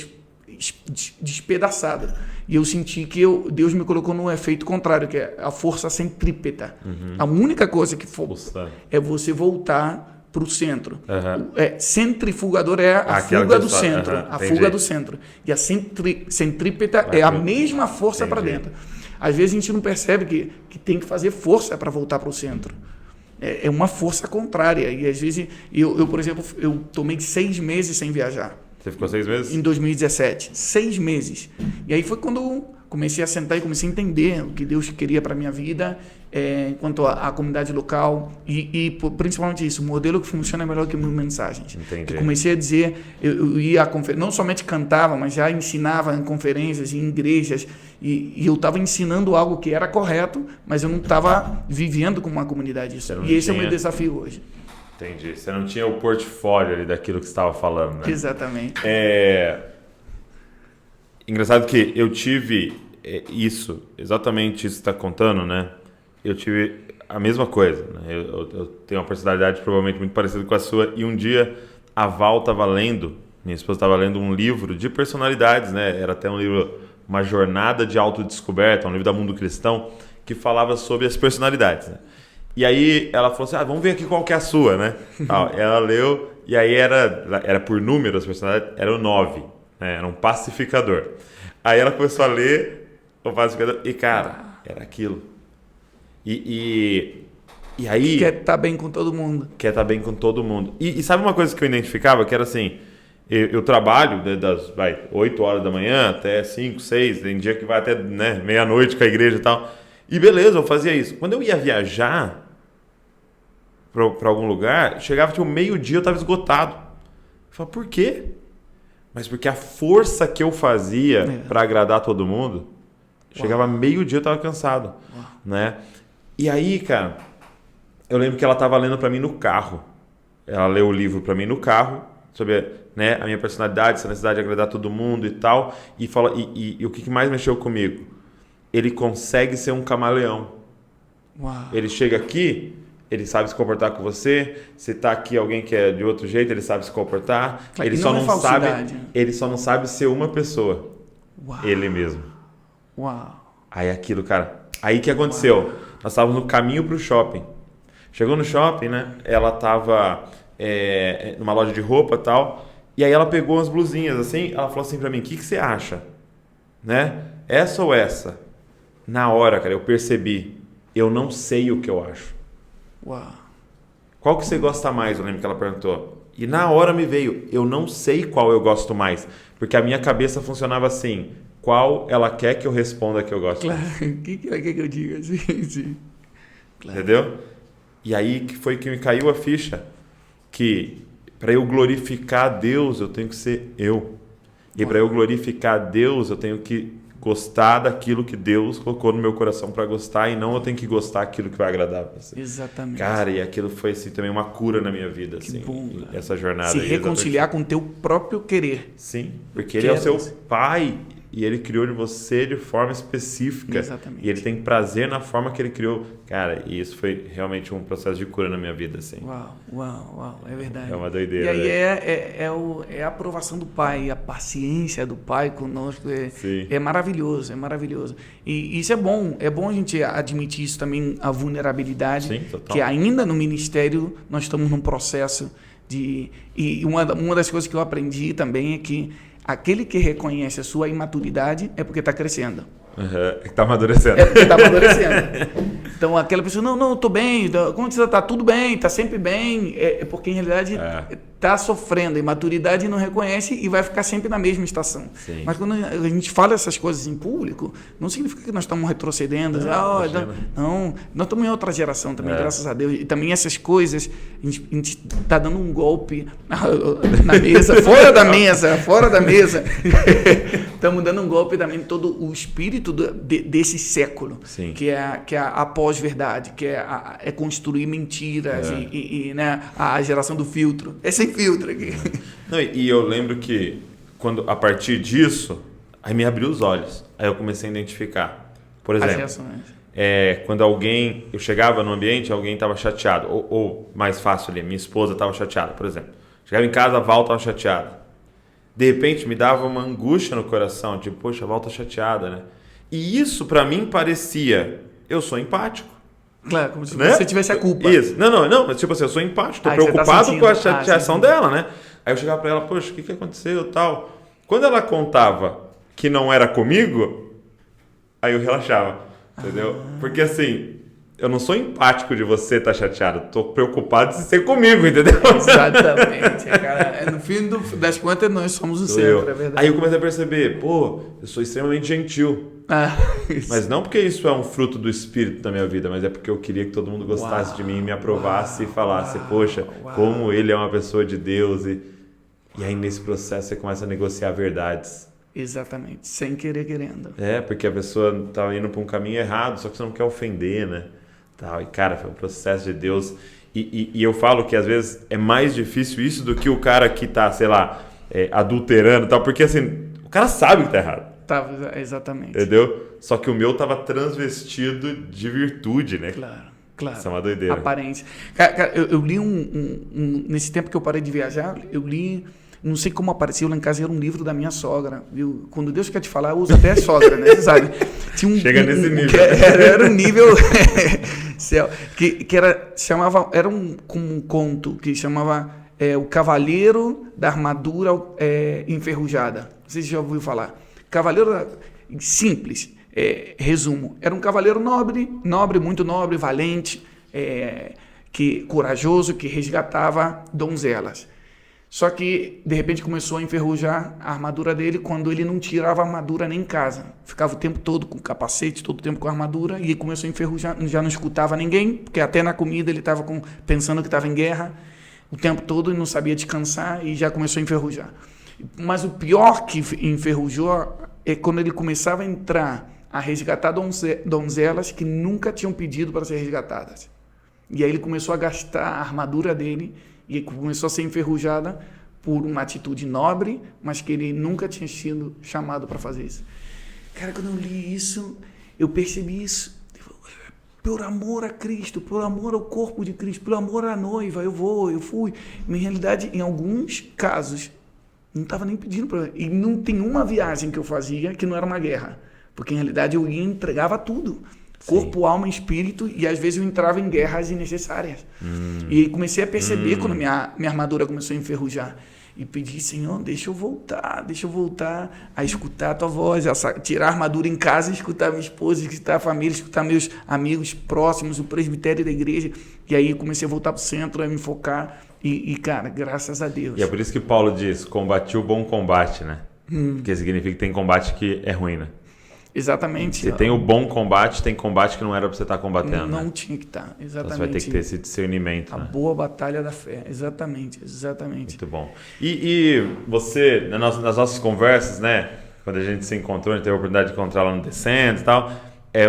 despedaçado. E eu senti que Deus me colocou no efeito contrário, que é a força centrípeta. A única coisa que é você voltar para o centro. Centrifugador é a fuga do centro. A fuga do centro. E a centrípeta é a mesma força para dentro. Às vezes a gente não percebe que tem que fazer força para voltar para o centro. É uma força contrária. E às vezes, eu, por exemplo, eu tomei 6 meses sem viajar. Você ficou 6 meses? Em 2017. 6 meses. E aí foi quando eu comecei a sentar e comecei a entender o que Deus queria para a minha vida, quanto à comunidade local e principalmente isso, o modelo que funciona é melhor que 1000 mensagens. Entendi. Eu comecei a dizer, eu ia não somente cantava, mas já ensinava em conferências, em igrejas, e eu estava ensinando algo que era correto, mas eu não estava vivendo com uma comunidade isso. E esse é o meu desafio hoje. Entendi. Você não tinha o portfólio ali daquilo que você estava falando, né? Exatamente. Engraçado que eu tive exatamente isso que você está contando, né? Eu tive a mesma coisa, né? Eu tenho uma personalidade provavelmente muito parecida com a sua, e um dia a Val estava lendo, minha esposa estava lendo um livro de personalidades, né? Era até um livro, Uma Jornada de Autodescoberta, um livro da Mundo Cristão, que falava sobre as personalidades, né? E aí ela falou assim, vamos ver aqui qual que é a sua, né? Ela leu, e aí era por número as personalidades, era o 9, né? Era um pacificador. Aí ela começou a ler o pacificador, e cara, era aquilo. E aí... Quer estar bem com todo mundo. Quer estar bem com todo mundo. E sabe uma coisa que eu identificava? Que era assim, eu trabalho das 8 horas da manhã até 5, 6, tem dia que vai até meia-noite com a igreja e tal. E beleza, eu fazia isso. Quando eu ia viajar para algum lugar, chegava tipo meio-dia, eu estava esgotado. Eu falava, por quê? Mas porque a força que eu fazia para agradar todo mundo, chegava meio-dia, eu estava cansado. Né? E aí, cara, eu lembro que ela estava lendo para mim no carro. Ela leu o livro para mim no carro, sobre a minha personalidade, essa necessidade de agradar todo mundo e tal. E o que mais mexeu comigo? Ele consegue ser um camaleão. Uau. Ele chega aqui, ele sabe se comportar com você. Se está aqui alguém que é de outro jeito, ele sabe se comportar. Ele só não sabe ser uma pessoa. Uau. Ele mesmo. Uau. Aí aquilo, cara. Aí que aconteceu? Uau. Nós estávamos no caminho para o shopping. Chegou no shopping, né? Ela estava numa loja de roupa e tal. E aí ela pegou umas blusinhas assim. Ela falou assim para mim, o que você acha? Né? Essa ou essa? Na hora, cara, eu percebi, eu não sei o que eu acho. Uau. Qual que você gosta mais? Eu lembro que ela perguntou. E na hora me veio, eu não sei qual eu gosto mais. Porque a minha cabeça funcionava assim, qual ela quer que eu responda que eu gosto mais. Claro, o que ela quer que eu diga? Sim. Claro. Entendeu? E aí que foi que me caiu a ficha, que para eu glorificar a Deus, eu tenho que ser eu. E para eu glorificar a Deus, eu tenho que gostar daquilo que Deus colocou no meu coração para gostar e não eu tenho que gostar daquilo que vai agradar você. Exatamente. Cara, e aquilo foi assim, também uma cura na minha vida. Que assim, bom, essa jornada. Se reconciliar com o teu próprio querer. Sim, porque ele é o seu pai e ele criou de você de forma específica. Exatamente. E ele tem prazer na forma que ele criou. Cara, e isso foi realmente um processo de cura na minha vida, assim. Uau, é verdade. É uma doideira. E aí é a aprovação do pai, a paciência do pai conosco é maravilhoso, é maravilhoso. E isso é bom a gente admitir isso também, a vulnerabilidade. Sim, total. Que ainda no ministério nós estamos num processo de... E uma das coisas que eu aprendi também é que aquele que reconhece a sua imaturidade é porque está crescendo. Está amadurecendo. É porque está amadurecendo. Então, aquela pessoa, não, estou bem, como você está? Tudo bem, está sempre bem. É porque, em realidade, está sofrendo. A imaturidade não reconhece e vai ficar sempre na mesma estação. Sim. Mas quando a gente fala essas coisas em público, não significa que nós estamos retrocedendo. Não, nós estamos em outra geração também, graças a Deus. E também essas coisas, a gente está dando um golpe na mesa, fora da mesa. Estamos dando um golpe também em todo o espírito desse século, que é a pós-verdade, que é construir mentiras e né, a geração do filtro. É sem filtro aqui. Não, e eu lembro que a partir disso, aí me abriu os olhos. Aí eu comecei a identificar. Por exemplo, as reações. Quando eu chegava no ambiente, alguém estava chateado. Ou mais fácil ali, minha esposa estava chateada, por exemplo. Chegava em casa, a Val estava chateada. De repente me dava uma angústia no coração, tipo, poxa, a Val tá chateada, né? E isso pra mim parecia, eu sou empático. Claro, como se você tivesse a culpa. Isso. Não, mas tipo assim, eu sou empático, tô preocupado com a chateação dela, né? Aí eu chegava pra ela, poxa, o que aconteceu, tal. Quando ela contava que não era comigo, aí eu relaxava, entendeu? Porque assim, eu não sou empático de você estar chateado, tô preocupado de ser comigo, entendeu? Exatamente, cara. No fim das contas, nós somos o centro, é verdade. Aí eu comecei a perceber, eu sou extremamente gentil. Mas não porque isso é um fruto do Espírito da minha vida, mas é porque eu queria que todo mundo gostasse de mim, me aprovasse e falasse, poxa, como ele é uma pessoa de Deus. E aí nesse processo você começa a negociar verdades. Exatamente, sem querer querendo. Porque a pessoa tá indo para um caminho errado, só que você não quer ofender, né? E cara, foi um processo de Deus. E eu falo que às vezes é mais difícil isso do que o cara que tá, sei lá, adulterando e tal, porque assim, o cara sabe que tá errado. Exatamente. Entendeu? Só que o meu tava transvestido de virtude, né? Claro. Isso é uma doideira. Aparência. Cara, eu li nesse tempo que eu parei de viajar, eu li, não sei como apareceu lá em casa, era um livro da minha sogra, viu? Quando Deus quer te falar, usa até a sogra, né? Você sabe? Chega nesse nível. Era um nível era um conto que chamava O Cavaleiro da Armadura Enferrujada. Não sei se já ouviu falar. Cavaleiro simples, resumo. Era um cavaleiro nobre, muito nobre, valente, corajoso, que resgatava donzelas. Só que, de repente, começou a enferrujar a armadura dele quando ele não tirava a armadura nem em casa. Ficava o tempo todo com capacete, todo o tempo com a armadura, e começou a enferrujar, já não escutava ninguém, porque até na comida ele estava pensando que estava em guerra o tempo todo e não sabia descansar, e já começou a enferrujar. Mas o pior que enferrujou é quando ele começava a entrar a resgatar donzelas que nunca tinham pedido para ser resgatadas. E aí ele começou a gastar a armadura dele e começou a ser enferrujada por uma atitude nobre, mas que ele nunca tinha sido chamado para fazer isso. Cara, quando eu li isso, eu percebi isso. Por amor a Cristo, por amor ao corpo de Cristo, por amor à noiva, eu fui. Na realidade, em alguns casos, não estava nem pedindo para... E não tem uma viagem que eu fazia que não era uma guerra. Porque, em realidade, eu ia e entregava tudo. Corpo, alma e espírito. E, às vezes, eu entrava em guerras desnecessárias. E comecei a perceber quando minha armadura começou a enferrujar. E pedi, Senhor, deixa eu voltar a escutar a tua voz, a tirar a armadura em casa, escutar minha esposa, escutar a família, escutar meus amigos próximos, o presbitério da igreja. E aí comecei a voltar para o centro, a me focar. E, cara, graças a Deus. E é por isso que Paulo diz, combati o bom combate, né? Porque significa que tem combate que é ruim, né? Exatamente. Se tem o bom combate, tem combate que não era para você estar combatendo. Não né? tinha que estar, exatamente. Então você vai ter que ter esse discernimento. A boa batalha da fé, exatamente. Muito bom. E você, nas nossas conversas, né? quando a gente se encontrou, a gente teve a oportunidade de encontrar lá no Descent e tal,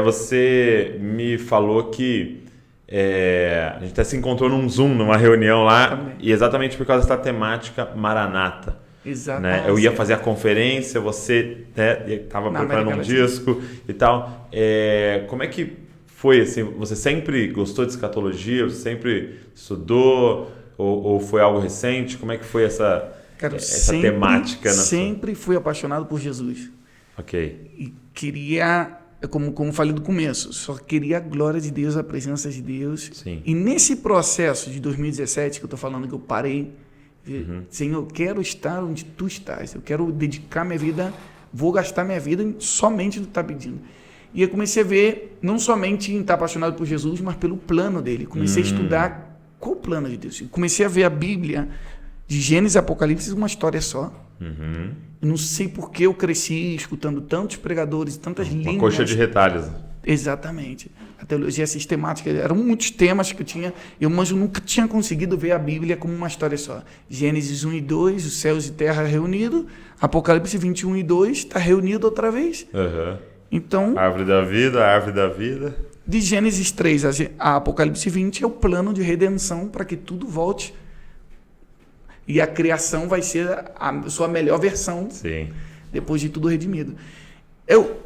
você me falou que a gente até se encontrou num Zoom, numa reunião lá, também. E exatamente por causa dessa temática Maranata. Exatamente. Né? Eu ia fazer a conferência, você estava preparando um disco e tal. Como é que foi assim? Você sempre gostou de escatologia? Você sempre estudou? Ou foi algo recente? Como é que foi essa temática? Sempre fui apaixonado por Jesus. Ok. E queria, como falei do começo, só queria a glória de Deus, a presença de Deus. Sim. E nesse processo de 2017, que eu estou falando que eu parei, Senhor, eu quero estar onde Tu estás. Eu quero dedicar minha vida, vou gastar minha vida somente no que Tu está pedindo. E eu comecei a ver, não somente em estar apaixonado por Jesus, mas pelo plano dele. Comecei a estudar qual o plano de Deus. Comecei a ver a Bíblia, de Gênesis e Apocalipse, uma história só. Eu não sei por que eu cresci escutando tantos pregadores, tantas línguas. Uma coxa de retalhos. Exatamente. A teologia sistemática, eram muitos temas que eu tinha, mas eu nunca tinha conseguido ver a Bíblia como uma história só. Gênesis 1 e 2, os céus e terra reunidos, Apocalipse 21 e 2, está reunido outra vez. Então, árvore da vida. De Gênesis 3 a Apocalipse 20 é o plano de redenção para que tudo volte. E a criação vai ser a sua melhor versão. Sim. Depois de tudo redimido.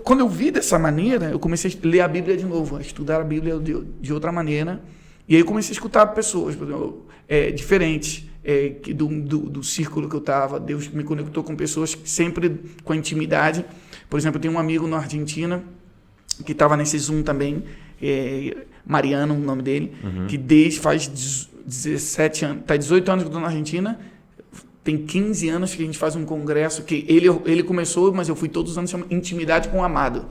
Quando eu vi dessa maneira, eu comecei a ler a Bíblia de novo, a estudar a Bíblia de outra maneira. E aí eu comecei a escutar pessoas, por exemplo, diferentes do círculo que eu estava. Deus me conectou com pessoas sempre com intimidade. Por exemplo, eu tenho um amigo na Argentina que estava nesse Zoom também, Mariano, o nome dele, que faz 17 anos, está 18 anos que eu estou na Argentina. Tem 15 anos que a gente faz um congresso que ele começou, mas eu fui todos os anos, chama Intimidade com o Amado.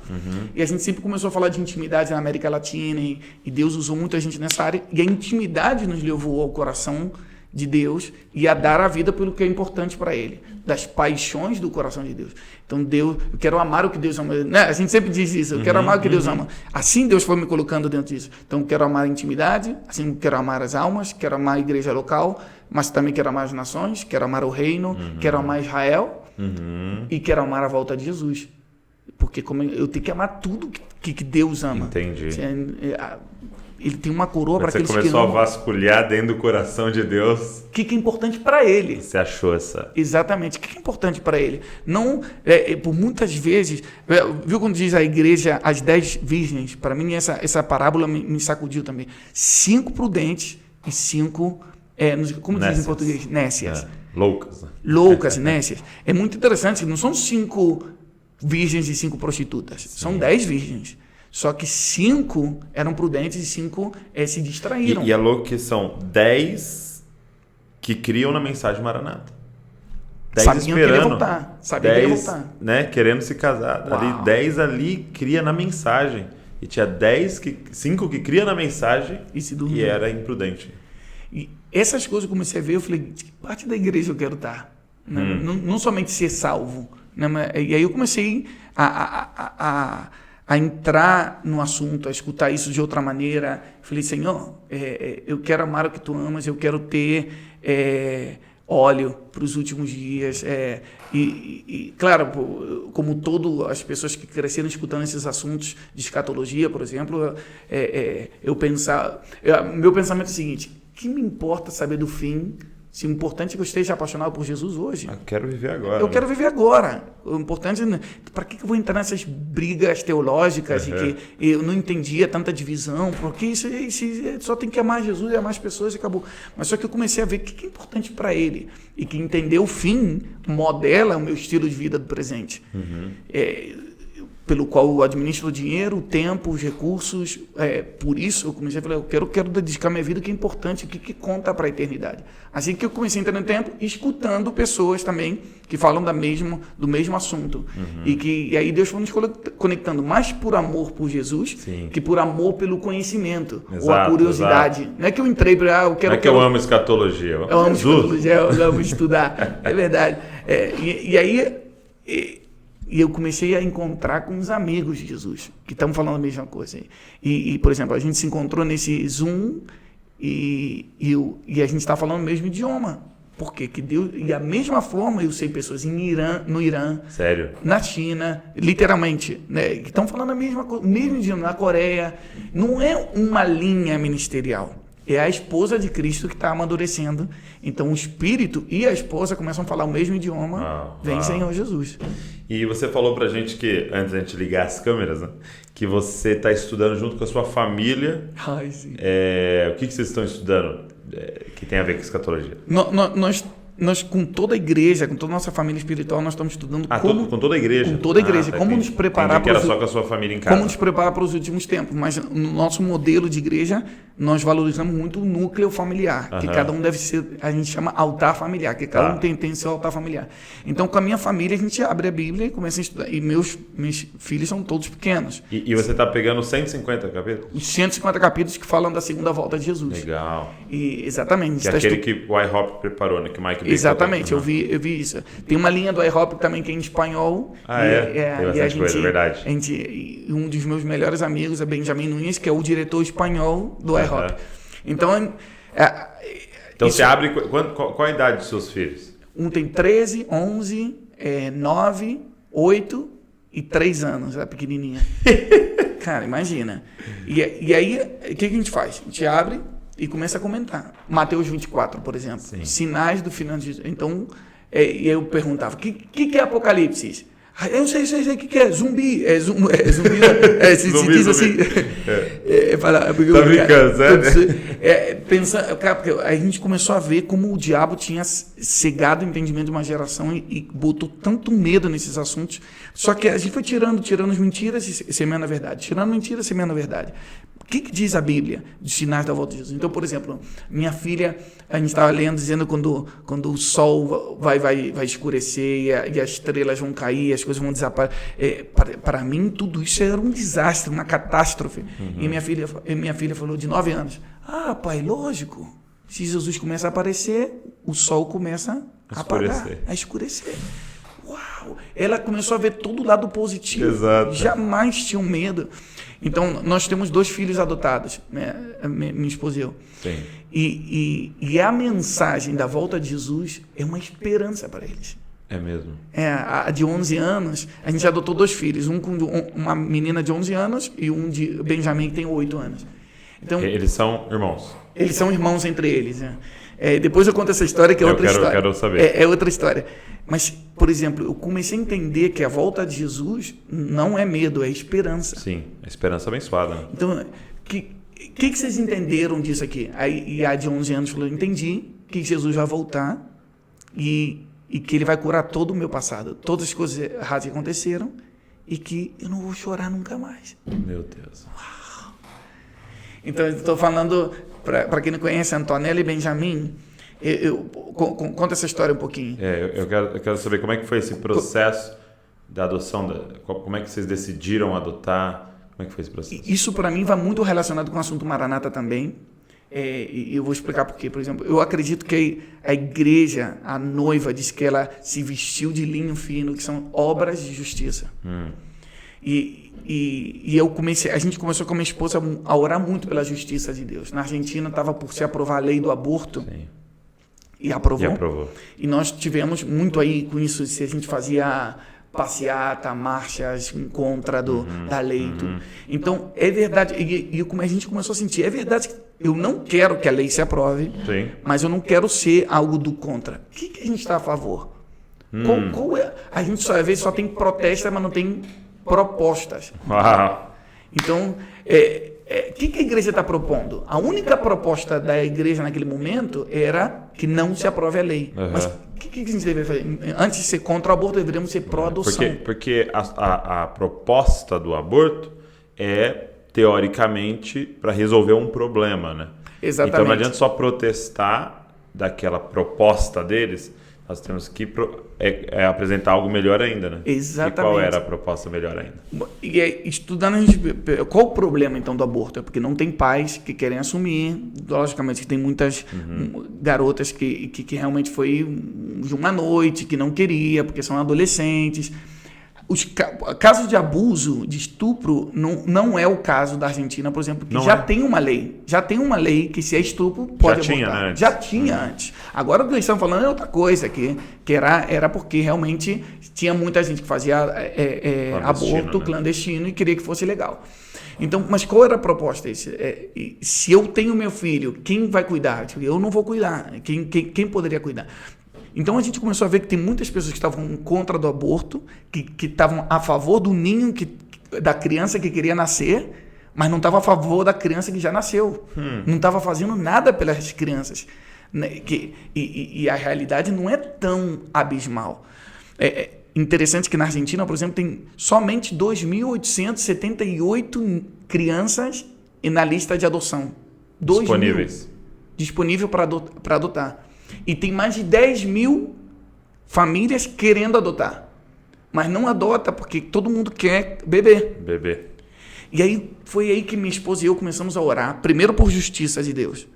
E a gente sempre começou a falar de intimidade na América Latina e Deus usou muita gente nessa área. E a intimidade nos levou ao coração de Deus e a dar a vida pelo que é importante para Ele, das paixões do coração de Deus. Então, eu quero amar o que Deus ama. Né? A gente sempre diz isso, eu quero amar o que Deus ama. Assim Deus foi me colocando dentro disso. Então, eu quero amar a intimidade, assim quero amar as almas, quero amar a igreja local, mas também quero amar as nações, quero amar o reino, quero amar Israel e quero amar a volta de Jesus. Porque eu tenho que amar tudo que Deus ama. Entendi. Ele tem uma coroa para aqueles que não... Você começou a vasculhar dentro do coração de Deus. O que é importante para ele? Você achou essa... Exatamente. O que é importante para ele? Não, por muitas vezes... Viu quando diz a igreja, as 10 virgens? Para mim, essa parábola me sacudiu também. 5 prudentes e 5... como diz em português? Nécias. Loucas. Loucas, nécias. É muito interessante. Não são 5 virgens e 5 prostitutas. Sim. São 10 virgens. Só que 5 eram prudentes e 5 se distraíram. E é louco que são 10 que criam na mensagem Maranata. 10 sabiam esperando. Que ia voltar. Sabiam 10, que ia voltar. Né, querendo se casar. Ali, 10 ali cria na mensagem. E tinha 5 que cria na mensagem e era imprudente. E essas coisas eu comecei a ver, eu falei, que parte da igreja eu quero estar? Não somente ser salvo. Né? E aí eu comecei a entrar no assunto, a escutar isso de outra maneira. Falei, Senhor, eu quero amar o que Tu amas, eu quero ter óleo para os últimos dias. Claro, como todas as pessoas que cresceram escutando esses assuntos de escatologia, por exemplo, meu pensamento é o seguinte: o que me importa saber do fim? Se o importante é que eu esteja apaixonado por Jesus hoje. Eu quero viver agora. Eu quero viver agora. O importante é... Para que eu vou entrar nessas brigas teológicas e que eu não entendia tanta divisão? Porque isso só tem que amar Jesus e amar as pessoas e acabou. Mas só que eu comecei a ver o que é importante para ele. E que entender o fim modela o meu estilo de vida do presente. Pelo qual eu administro o dinheiro, o tempo, os recursos. Por isso eu comecei a falar, eu quero dedicar minha vida, o que é importante, o que conta para a eternidade. Assim que eu comecei a entrar no tempo, escutando pessoas também que falam do mesmo assunto. E aí Deus foi nos conectando mais por amor por Jesus, sim, que por amor pelo conhecimento, ou a curiosidade. Exato. Não é que eu entrei para... eu amo escatologia. Eu amo escatologia, eu amo estudar. É verdade. E aí... E eu comecei a encontrar com os amigos de Jesus, que estavam falando a mesma coisa. E, por exemplo, a gente se encontrou nesse Zoom e a gente estava falando o mesmo idioma. Por quê? Que Deus, e da mesma forma eu sei pessoas no Irã, sério? Na China, literalmente, né, que estão falando a mesma coisa, mesmo idioma, na Coreia. Não é uma linha ministerial. É a esposa de Cristo que está amadurecendo. Então o espírito e a esposa começam a falar o mesmo idioma. Vem Senhor Jesus. E você falou pra gente que, antes da gente ligar as câmeras, né, que você está estudando junto com a sua família. Ai, sim. O que vocês estão estudando que tem a ver com escatologia? Nós, com toda a igreja, com toda a nossa família espiritual, nós estamos estudando com toda a igreja? Com toda a igreja. Tá, como nos preparar para só com a sua família em casa. Como nos preparar para os últimos tempos. Mas no nosso modelo de igreja, nós valorizamos muito o núcleo familiar. Que cada um deve ser, a gente chama altar familiar. Que cada um tem seu altar familiar. Então, com a minha família, a gente abre a Bíblia e começa a estudar. E meus filhos são todos pequenos. E você está pegando 150 capítulos? Os 150 capítulos que falam da segunda volta de Jesus. Legal. Exatamente. Que é aquele que o iHop preparou, né? Que o Mike Baker. Exatamente, eu vi isso. Tem uma linha do iHop também que é em espanhol. Tem bastante coisa, verdade. Um dos meus melhores amigos é Benjamin Nunes, que é o diretor espanhol do iHop. Então, você abre... Qual a idade dos seus filhos? Um tem 13, 11, 9, 8 e 3 anos, é pequenininha. Cara, imagina. E aí, o que a gente faz? A gente abre e começa a comentar. Mateus 24, por exemplo. Sim. Sinais do final de Jesus. Então, eu perguntava, o que é Apocalipse? Eu não sei o que é. Zumbi. Zumbi. Se diz assim. Tá brincando, sério? Porque a gente começou a ver como o diabo tinha cegado o entendimento de uma geração e botou tanto medo nesses assuntos. Só que a gente foi tirando as mentiras e semeando a verdade. Tirando mentiras e semeando a verdade. O que diz a Bíblia dos sinais da volta de Jesus? Então, por exemplo, minha filha, a gente estava lendo, dizendo quando o sol vai escurecer e as estrelas vão cair, as coisas vão desaparecer. Para mim, tudo isso era um desastre, uma catástrofe. E minha filha falou, de 9 anos, pai, lógico, se Jesus começa a aparecer, o sol começa a apagar, a escurecer. Uau! Ela começou a ver todo o lado positivo. Exato. Jamais tinha medo. Então, nós temos 2 filhos adotados, né? Minha esposa e eu. Sim. E a mensagem da volta de Jesus é uma esperança para eles. É mesmo? A de 11 anos, a gente adotou 2 filhos. Um com uma menina de 11 anos e um de Benjamin, que tem 8 anos. Então, eles são irmãos? Eles são irmãos entre eles. Né? Depois eu conto essa história, que é outra história. Eu quero saber. É outra história. Mas, por exemplo, eu comecei a entender que a volta de Jesus não é medo, é esperança. Sim, é esperança abençoada. Né? Então, o que vocês entenderam disso aqui? Aí a de 11 anos falou, entendi que Jesus vai voltar e que ele vai curar todo o meu passado. Todas as coisas erradas que aconteceram e que eu não vou chorar nunca mais. Meu Deus. Uau. Então, eu estou falando, para quem não conhece, Antonella e Benjamin... conta essa história um pouquinho. Eu quero saber como é que foi esse processo da adoção, como é que vocês decidiram adotar, como é que foi esse processo? Isso para mim vai muito relacionado com o assunto Maranata também, e eu vou explicar por quê. Por exemplo, eu acredito que a igreja, a noiva, diz que ela se vestiu de linho fino, que são obras de justiça. E a gente começou com a minha esposa a orar muito pela justiça de Deus. Na Argentina estava por se aprovar a lei do aborto. Sim. E aprovou. E nós tivemos muito aí com isso, se a gente fazia passeata, marchas em contra da lei. Tudo. Então, é verdade. E como a gente começou a sentir, é verdade que eu não quero que a lei se aprove, sim, mas eu não quero ser algo do contra. O que a gente está a favor? Qual é? A gente às vezes só tem protestos, mas não tem propostas. Uau. Então, o que a igreja está propondo? A única proposta da igreja naquele momento era que não se aprove a lei. Mas o que a gente deve fazer? Antes de ser contra o aborto, deveríamos ser pró-adoção. Porque a proposta do aborto é, teoricamente, para resolver um problema, né? Exatamente. Então não adianta só protestar daquela proposta deles, nós temos que apresentar algo melhor ainda, né? Exatamente. E qual era a proposta melhor ainda? E estudando, a gente, qual o problema então do aborto? É porque não tem pais que querem assumir, logicamente que tem muitas garotas que realmente foi de uma noite, que não queria, porque são adolescentes. casos de abuso, de estupro, não é o caso da Argentina, por exemplo, que tem uma lei. Já tem uma lei que se é estupro, pode abortar. Já tinha antes. Agora o que eles estão falando é outra coisa, que era porque realmente tinha muita gente que fazia aborto clandestino e queria que fosse legal. Então, mas qual era a proposta? Se eu tenho meu filho, quem vai cuidar? Eu não vou cuidar. Quem poderia cuidar? Então a gente começou a ver que tem muitas pessoas que estavam contra do aborto, que estavam a favor do ninho da criança que queria nascer, mas não estavam a favor da criança que já nasceu. Não estava fazendo nada pelas crianças. E a realidade não é tão abismal. É interessante que na Argentina, por exemplo, tem somente 2.878 crianças na lista de adoção. Disponível para adotar. E tem mais de 10 mil famílias querendo adotar. Mas não adota porque todo mundo quer bebê. E aí foi aí que minha esposa e eu começamos a orar. Primeiro por justiça de Deus.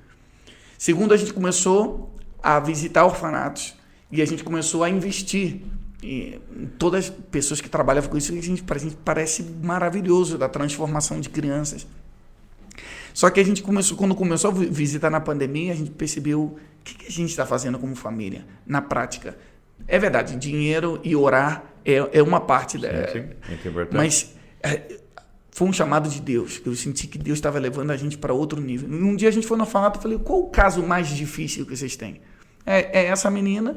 Segundo, a gente começou a visitar orfanatos. E a gente começou a investir. E todas as pessoas que trabalham com isso, para a gente parece maravilhoso da transformação de crianças. Só que a gente quando começou a visitar na pandemia, a gente percebeu o que a gente está fazendo como família, na prática. É verdade, dinheiro e orar é uma parte. Sim, muito importante. Mas foi um chamado de Deus, que eu senti que Deus estava levando a gente para outro nível. Um dia a gente foi no orfanato e falei, qual o caso mais difícil que vocês têm? Essa menina,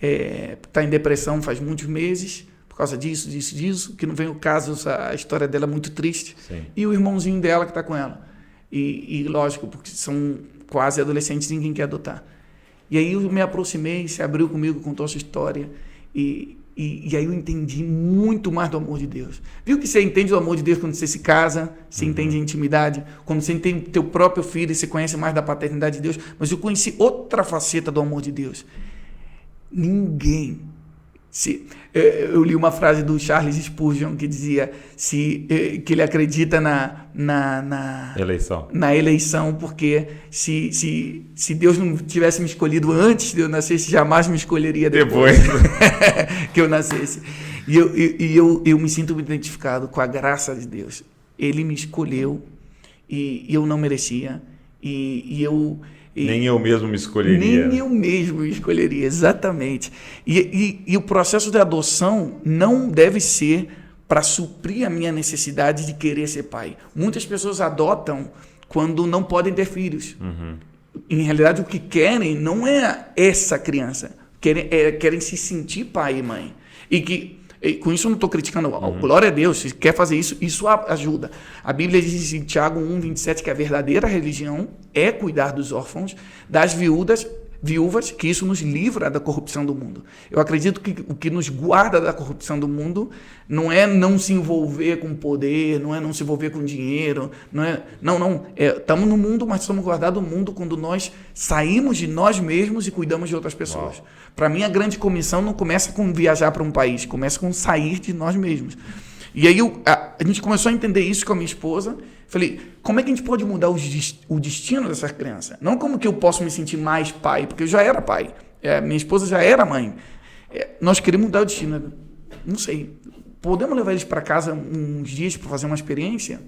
está em depressão faz muitos meses, por causa disso, que não vem o caso, a história dela é muito triste. Sim. E o irmãozinho dela que está com ela. E lógico, porque são quase adolescentes, ninguém quer adotar. E aí eu me aproximei, se abriu comigo, contou a sua história. E aí eu entendi muito mais do amor de Deus. Viu que você entende o amor de Deus quando você se casa, você entende a intimidade, quando você entende teu próprio filho e você conhece mais da paternidade de Deus. Mas eu conheci outra faceta do amor de Deus. Ninguém... Eu li uma frase do Charles Spurgeon que dizia que ele acredita na eleição, porque se Deus não tivesse me escolhido antes de eu nascer, jamais me escolheria depois que eu nascesse. E eu me sinto identificado com a graça de Deus. Ele me escolheu e eu não merecia. Nem eu mesmo me escolheria. Exatamente. E o processo de adoção não deve ser para suprir a minha necessidade de querer ser pai. Muitas pessoas adotam quando não podem ter filhos. Em realidade, o que querem não é essa criança. Querem se sentir pai e mãe. E com isso eu não estou criticando. Glória a Deus, se quer fazer isso, isso ajuda. A Bíblia diz em Tiago 1:27 que a verdadeira religião é cuidar dos órfãos, das viúvas, que isso nos livra da corrupção do mundo. Eu acredito que o que nos guarda da corrupção do mundo não é não se envolver com poder, não é não se envolver com dinheiro, estamos no mundo, mas somos guardados do mundo quando nós saímos de nós mesmos e cuidamos de outras pessoas. Para mim, a grande comissão não começa com viajar para um país, começa com sair de nós mesmos. E aí a gente começou a entender isso com a minha esposa. Falei, como é que a gente pode mudar o destino dessa criança? Não como que eu posso me sentir mais pai, porque eu já era pai. Minha esposa já era mãe. Nós queremos mudar o destino. Não sei. Podemos levar eles para casa uns dias para fazer uma experiência?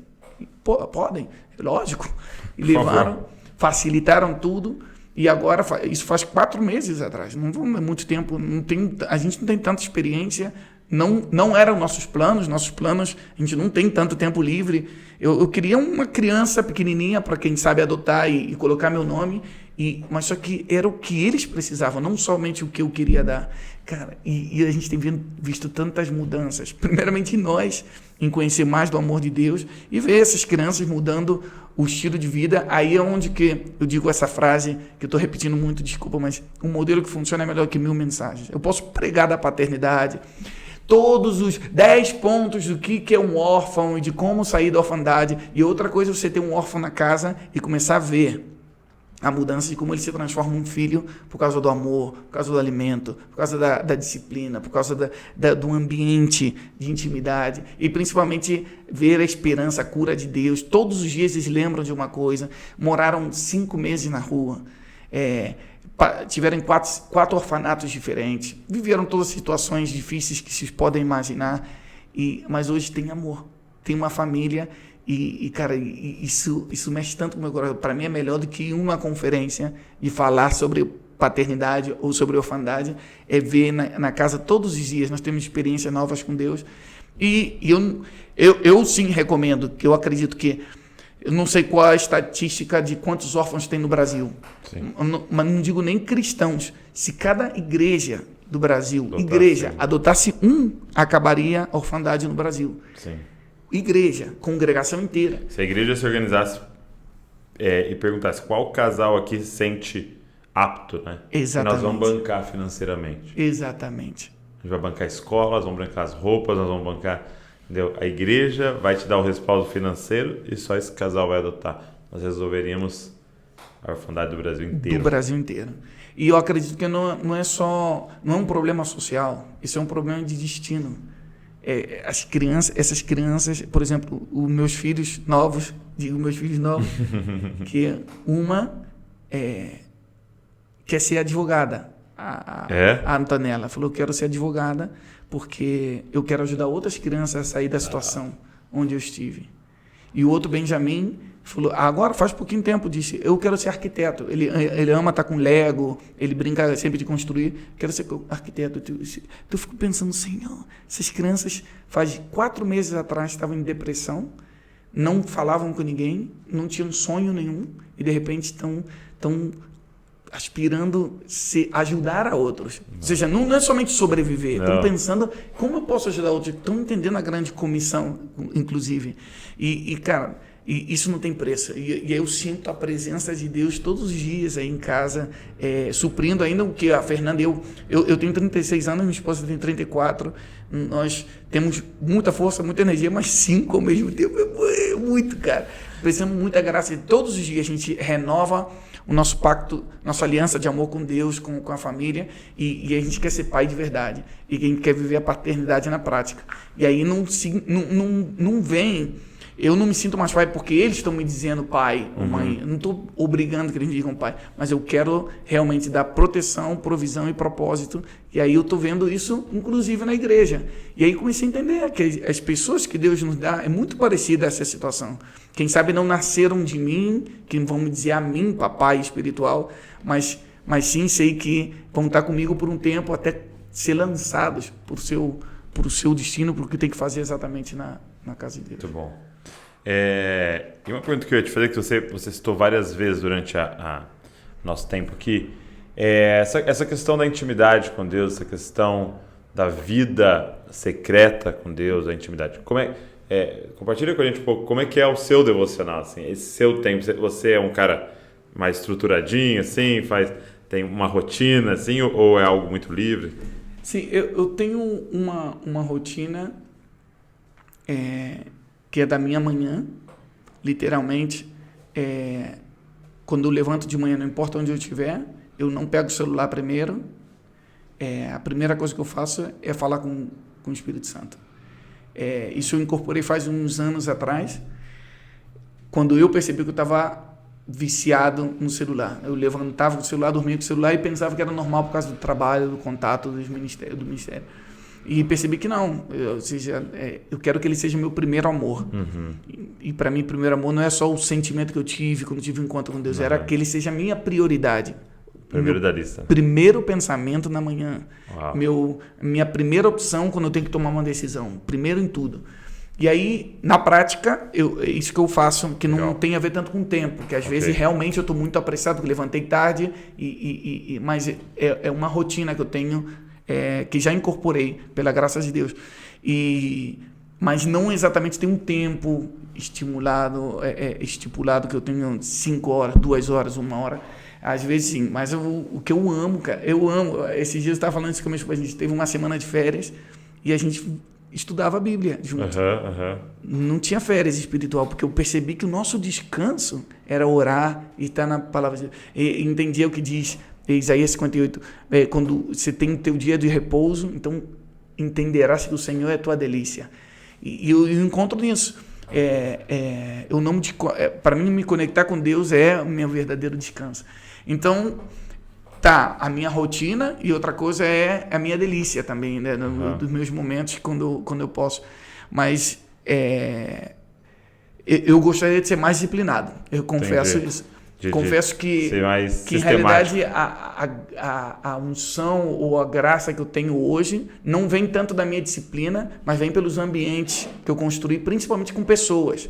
Podem, lógico. E levaram, facilitaram tudo. E agora, isso faz 4 meses atrás. Não vamos muito tempo. A gente não tem tanta experiência. Não eram nossos planos, a gente não tem tanto tempo livre. Eu queria uma criança pequenininha para quem sabe adotar e colocar meu nome, mas só que era o que eles precisavam, não somente o que eu queria dar. Cara, e a gente tem visto tantas mudanças, primeiramente em nós, em conhecer mais do amor de Deus e ver essas crianças mudando o estilo de vida. Aí é onde que eu digo essa frase, que eu estou repetindo muito, desculpa, mas um modelo que funciona é melhor que 1000 mensagens. Eu posso pregar da paternidade, todos os 10 pontos do que é um órfão e de como sair da orfandade. E outra coisa é você ter um órfão na casa e começar a ver a mudança de como ele se transforma em um filho por causa do amor, por causa do alimento, por causa da disciplina, por causa do ambiente de intimidade. E principalmente ver a esperança, a cura de Deus. Todos os dias eles lembram de uma coisa. Moraram 5 meses na rua. Tiveram 4 orfanatos diferentes, viveram todas as situações difíceis que se podem imaginar, Mas hoje tem amor, tem uma família cara, isso mexe tanto com o meu coração. Para mim é melhor do que uma conferência de falar sobre paternidade ou sobre orfandade, é ver na casa todos os dias, nós temos experiências novas com Deus. E eu sim recomendo, que eu acredito que, eu não sei qual a estatística de quantos órfãos tem no Brasil, mas não digo nem cristãos. Se cada igreja do Brasil, adotasse acabaria a orfandade no Brasil. Sim. Igreja, congregação inteira. Se a igreja se organizasse e perguntasse qual casal aqui se sente apto, né? Exatamente. Nós vamos bancar financeiramente. Exatamente. A gente vai bancar escolas, vamos bancar as roupas, nós vamos bancar... Entendeu? A igreja vai te dar o respaldo financeiro e só esse casal vai adotar. Nós resolveríamos a orfandade do Brasil inteiro. Do Brasil inteiro. E eu acredito que não é um problema social, isso é um problema de destino. Essas crianças, por exemplo, os meus filhos novos, que uma quer ser advogada. A Antonella falou: eu quero ser advogada porque eu quero ajudar outras crianças a sair da situação onde eu estive. E o outro, Benjamin, falou, agora faz pouquinho tempo, disse: eu quero ser arquiteto. Ele ama estar com Lego, ele brinca sempre de construir. Quero ser arquiteto. Eu fico pensando, Senhor, essas crianças faz 4 meses atrás estavam em depressão, não falavam com ninguém, não tinham sonho nenhum, e de repente estão aspirando ajudar a outros. Ou seja, não é somente sobreviver, estão pensando como eu posso ajudar outros, estão entendendo a grande comissão, inclusive. Cara, isso não tem preço. E eu sinto a presença de Deus todos os dias aí em casa, suprindo ainda o que a Fernanda... Eu tenho 36 anos, minha esposa tem 34, nós temos muita força, muita energia, mas 5 ao mesmo tempo é muito, cara. Precisamos de muita graça. E todos os dias a gente renova o nosso pacto, nossa aliança de amor com Deus, com a família, e a gente quer ser pai de verdade, e a gente quer viver a paternidade na prática. E aí não vem... Eu não me sinto mais pai porque eles estão me dizendo pai ou mãe. Eu não estou obrigando que eles me digam pai, mas eu quero realmente dar proteção, provisão e propósito. E aí eu estou vendo isso, inclusive, na igreja. E aí comecei a entender que as pessoas que Deus nos dá é muito parecida a essa situação. Quem sabe não nasceram de mim, que vão me dizer a mim, papai espiritual, mas sim sei que vão estar comigo por um tempo até ser lançados por seu destino, por o que tem que fazer exatamente na casa de Deus. Muito bom. E uma pergunta que eu ia te fazer, que você citou várias vezes durante nosso tempo aqui, essa questão da intimidade com Deus, essa questão da vida secreta com Deus, a intimidade. Compartilha com a gente um pouco como é que é o seu devocional, assim, esse seu tempo. Você é um cara mais estruturadinho, assim, tem uma rotina, assim, ou é algo muito livre? Sim, eu tenho uma rotina que é da minha manhã, literalmente. Quando eu levanto de manhã, não importa onde eu estiver, eu não pego o celular primeiro. A primeira coisa que eu faço é falar com o Espírito Santo. Isso eu incorporei faz uns anos atrás, quando eu percebi que eu estava viciado no celular. Eu levantava com o celular, dormia com o celular e pensava que era normal por causa do trabalho, do contato do ministério. E percebi que não, ou seja, eu quero que ele seja meu primeiro amor. E para mim, primeiro amor não é só o sentimento que eu tive quando tive um encontro com Deus, era que ele seja a minha prioridade. Primeiro da lista. Primeiro pensamento na manhã. Uau. Minha primeira opção quando eu tenho que tomar uma decisão. Primeiro em tudo. E aí, na prática, isso que eu faço, que não tem a ver tanto com o tempo, que às vezes realmente eu estou muito apressado, porque levantei tarde, mas é uma rotina que eu tenho, que já incorporei, pela graça de Deus. Mas não exatamente tem um tempo estipulado que eu tenho 5 horas, 2 horas, 1 hora. Às vezes sim, mas o que eu amo, cara, esses dias eu estava falando isso com a minha esposa, a gente teve uma semana de férias e a gente estudava a Bíblia junto. Não tinha férias espiritual, porque eu percebi que o nosso descanso era orar e estar na palavra de Deus. E entendia o que diz Isaías 58, quando você tem o teu dia de repouso, então entenderás que o Senhor é a tua delícia. E eu encontro nisso. Para mim, me conectar com Deus é o meu verdadeiro descanso. Então, a minha rotina, e outra coisa é a minha delícia também, né? Dos meus momentos quando eu posso. mas eu gostaria de ser mais disciplinado. Eu confesso isso. Confesso que em realidade a unção ou a graça que eu tenho hoje não vem tanto da minha disciplina, mas vem pelos ambientes que eu construí, principalmente com pessoas.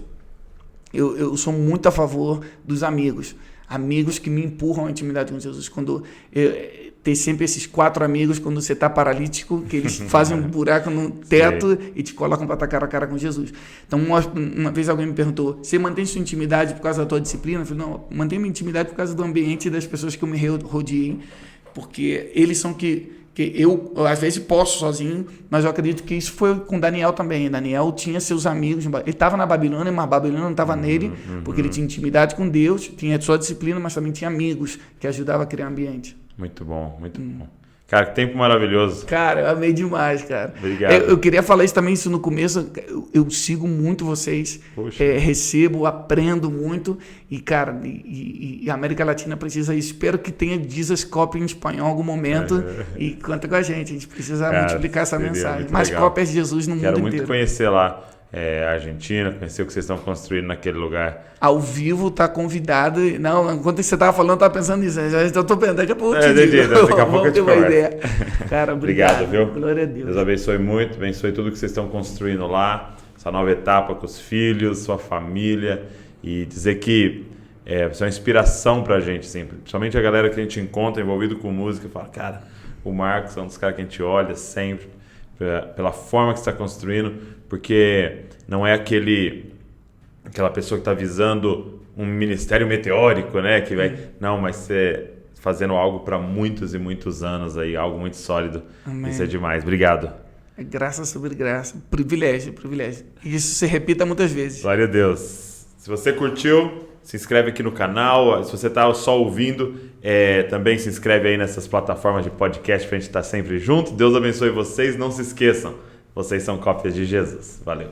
Eu sou muito a favor dos amigos que me empurram à intimidade com Jesus. Ter sempre esses 4 amigos quando você está paralítico, que eles fazem um buraco no teto e te colocam para estar cara a cara com Jesus. Então, uma vez alguém me perguntou, você mantém sua intimidade por causa da tua disciplina? Eu falei, não, mantenho minha intimidade por causa do ambiente e das pessoas que eu me rodeei, porque eles são que eu às vezes posso sozinho, mas eu acredito que isso foi com Daniel também. Daniel tinha seus amigos, ele estava na Babilônia, mas a Babilônia não estava nele, porque ele tinha intimidade com Deus, tinha sua disciplina, mas também tinha amigos que ajudavam a criar ambiente. Muito bom, muito bom. Cara, que tempo maravilhoso. Cara, eu amei demais, cara. Obrigado. Eu queria falar isso também, isso no começo. Eu sigo muito vocês, recebo, aprendo muito. E, cara, a América Latina precisa isso. Espero que tenha Jesus Copy em espanhol em algum momento. E conta com a gente precisa multiplicar essa mensagem. Mais cópias de Jesus no mundo inteiro. Quero muito conhecer lá a Argentina, conhecer o que vocês estão construindo naquele lugar. Ao vivo, tá convidado. Não, enquanto você estava falando, eu estava pensando nisso. Já estou pensando, daqui a pouco daqui a pouco eu te converso. Ideia. Cara, obrigado, viu? Glória a Deus. Deus abençoe muito, abençoe tudo que vocês estão construindo lá, essa nova etapa com os filhos, sua família, e dizer que você é uma inspiração pra gente, assim, principalmente a galera que a gente encontra envolvido com música, fala, cara, o Marcos é um dos caras que a gente olha sempre, pela forma que você está construindo, porque não é aquela pessoa que está visando um ministério meteórico, né? Que vai, não, mas você fazendo algo para muitos e muitos anos aí, algo muito sólido. Amém. Isso é demais. Obrigado. É graça sobre graça. Privilégio. E isso se repita muitas vezes. Glória a Deus. Se você curtiu, se inscreve aqui no canal. Se você está só ouvindo, também se inscreve aí nessas plataformas de podcast para a gente estar sempre junto. Deus abençoe vocês. Não se esqueçam, vocês são cópias de Jesus. Valeu.